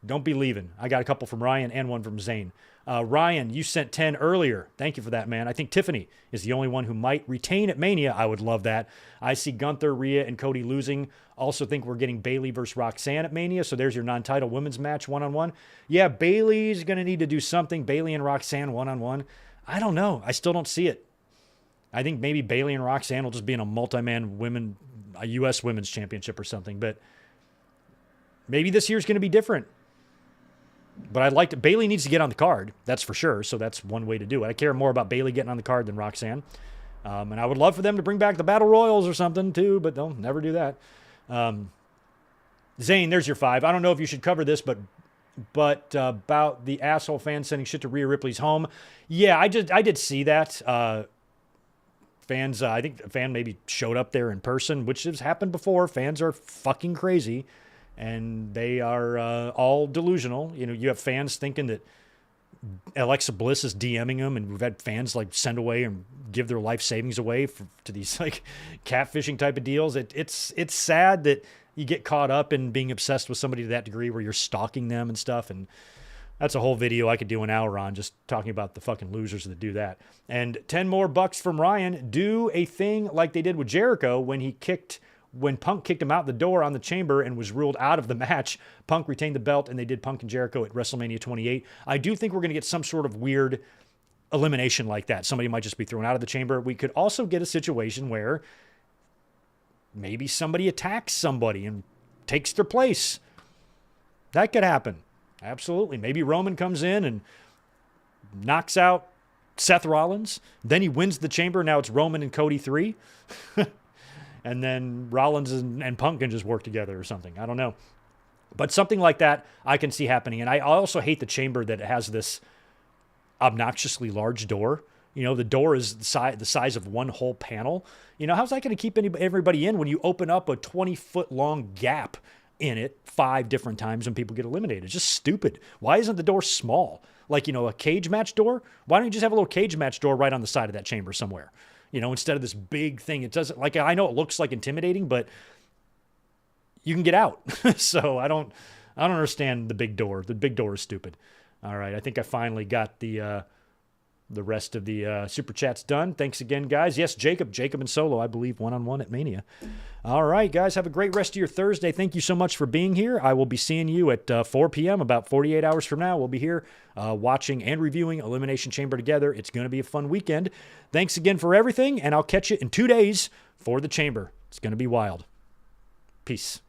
Don't be leaving. I got a couple from Ryan and one from Zane. Ryan, you sent 10 earlier. Thank you for that, man. I think Tiffany is the only one who might retain at Mania. I would love that. I see Gunther, Rhea, and Cody losing. Also think we're getting Bayley versus Roxanne at Mania. So there's your non-title women's match one-on-one. Yeah, Bayley's going to need to do something. Bayley and Roxanne one-on-one. I don't know. I still don't see it. I think maybe Bayley and Roxanne will just be in a multi-man a U.S. Women's Championship or something. But maybe this year's going to be different. But Bayley needs to get on the card. That's for sure. So that's one way to do it. I care more about Bayley getting on the card than Roxanne. And I would love for them to bring back the Battle Royals or something too, but they'll never do that. Zane, there's your 5. I don't know if you should cover this, but about the asshole fan sending shit to Rhea Ripley's home. Yeah, I did see that. Fans, I think a fan maybe showed up there in person, which has happened before. Fans are fucking crazy. And they are all delusional. You have fans thinking that Alexa Bliss is DMing them, and we've had fans send away and give their life savings away to these catfishing type of deals. It's sad that you get caught up in being obsessed with somebody to that degree where you're stalking them and stuff. And that's a whole video I could do an hour on, just talking about the fucking losers that do that. And 10 more bucks from Ryan. Do a thing like they did with Jericho when Punk kicked him out the door on the Chamber and was ruled out of the match. Punk retained the belt, and they did Punk and Jericho at WrestleMania 28. I do think we're going to get some sort of weird elimination like that. Somebody might just be thrown out of the Chamber. We could also get a situation where maybe somebody attacks somebody and takes their place. That could happen. Absolutely. Maybe Roman comes in and knocks out Seth Rollins. Then he wins the Chamber. Now it's Roman and Cody 3. And then Rollins and Punk can just work together or something. I don't know. But something like that I can see happening. And I also hate the Chamber that has this obnoxiously large door. The door is the size of one whole panel. How's that going to keep everybody in when you open up a 20-foot long gap in it 5 different times when people get eliminated? It's just stupid. Why isn't the door small? A cage match door? Why don't you just have a little cage match door right on the side of that Chamber somewhere? Instead of this big thing. It doesn't, I know it looks intimidating, but you can get out. So I don't understand the big door. The big door is stupid. All right. I think I finally got the the rest of the Super Chat's done. Thanks again, guys. Yes, Jacob and Solo, I believe, one-on-one at Mania. All right, guys, have a great rest of your Thursday. Thank you so much for being here. I will be seeing you at 4 p.m., about 48 hours from now. We'll be here watching and reviewing Elimination Chamber together. It's going to be a fun weekend. Thanks again for everything, and I'll catch you in 2 days for the Chamber. It's going to be wild. Peace.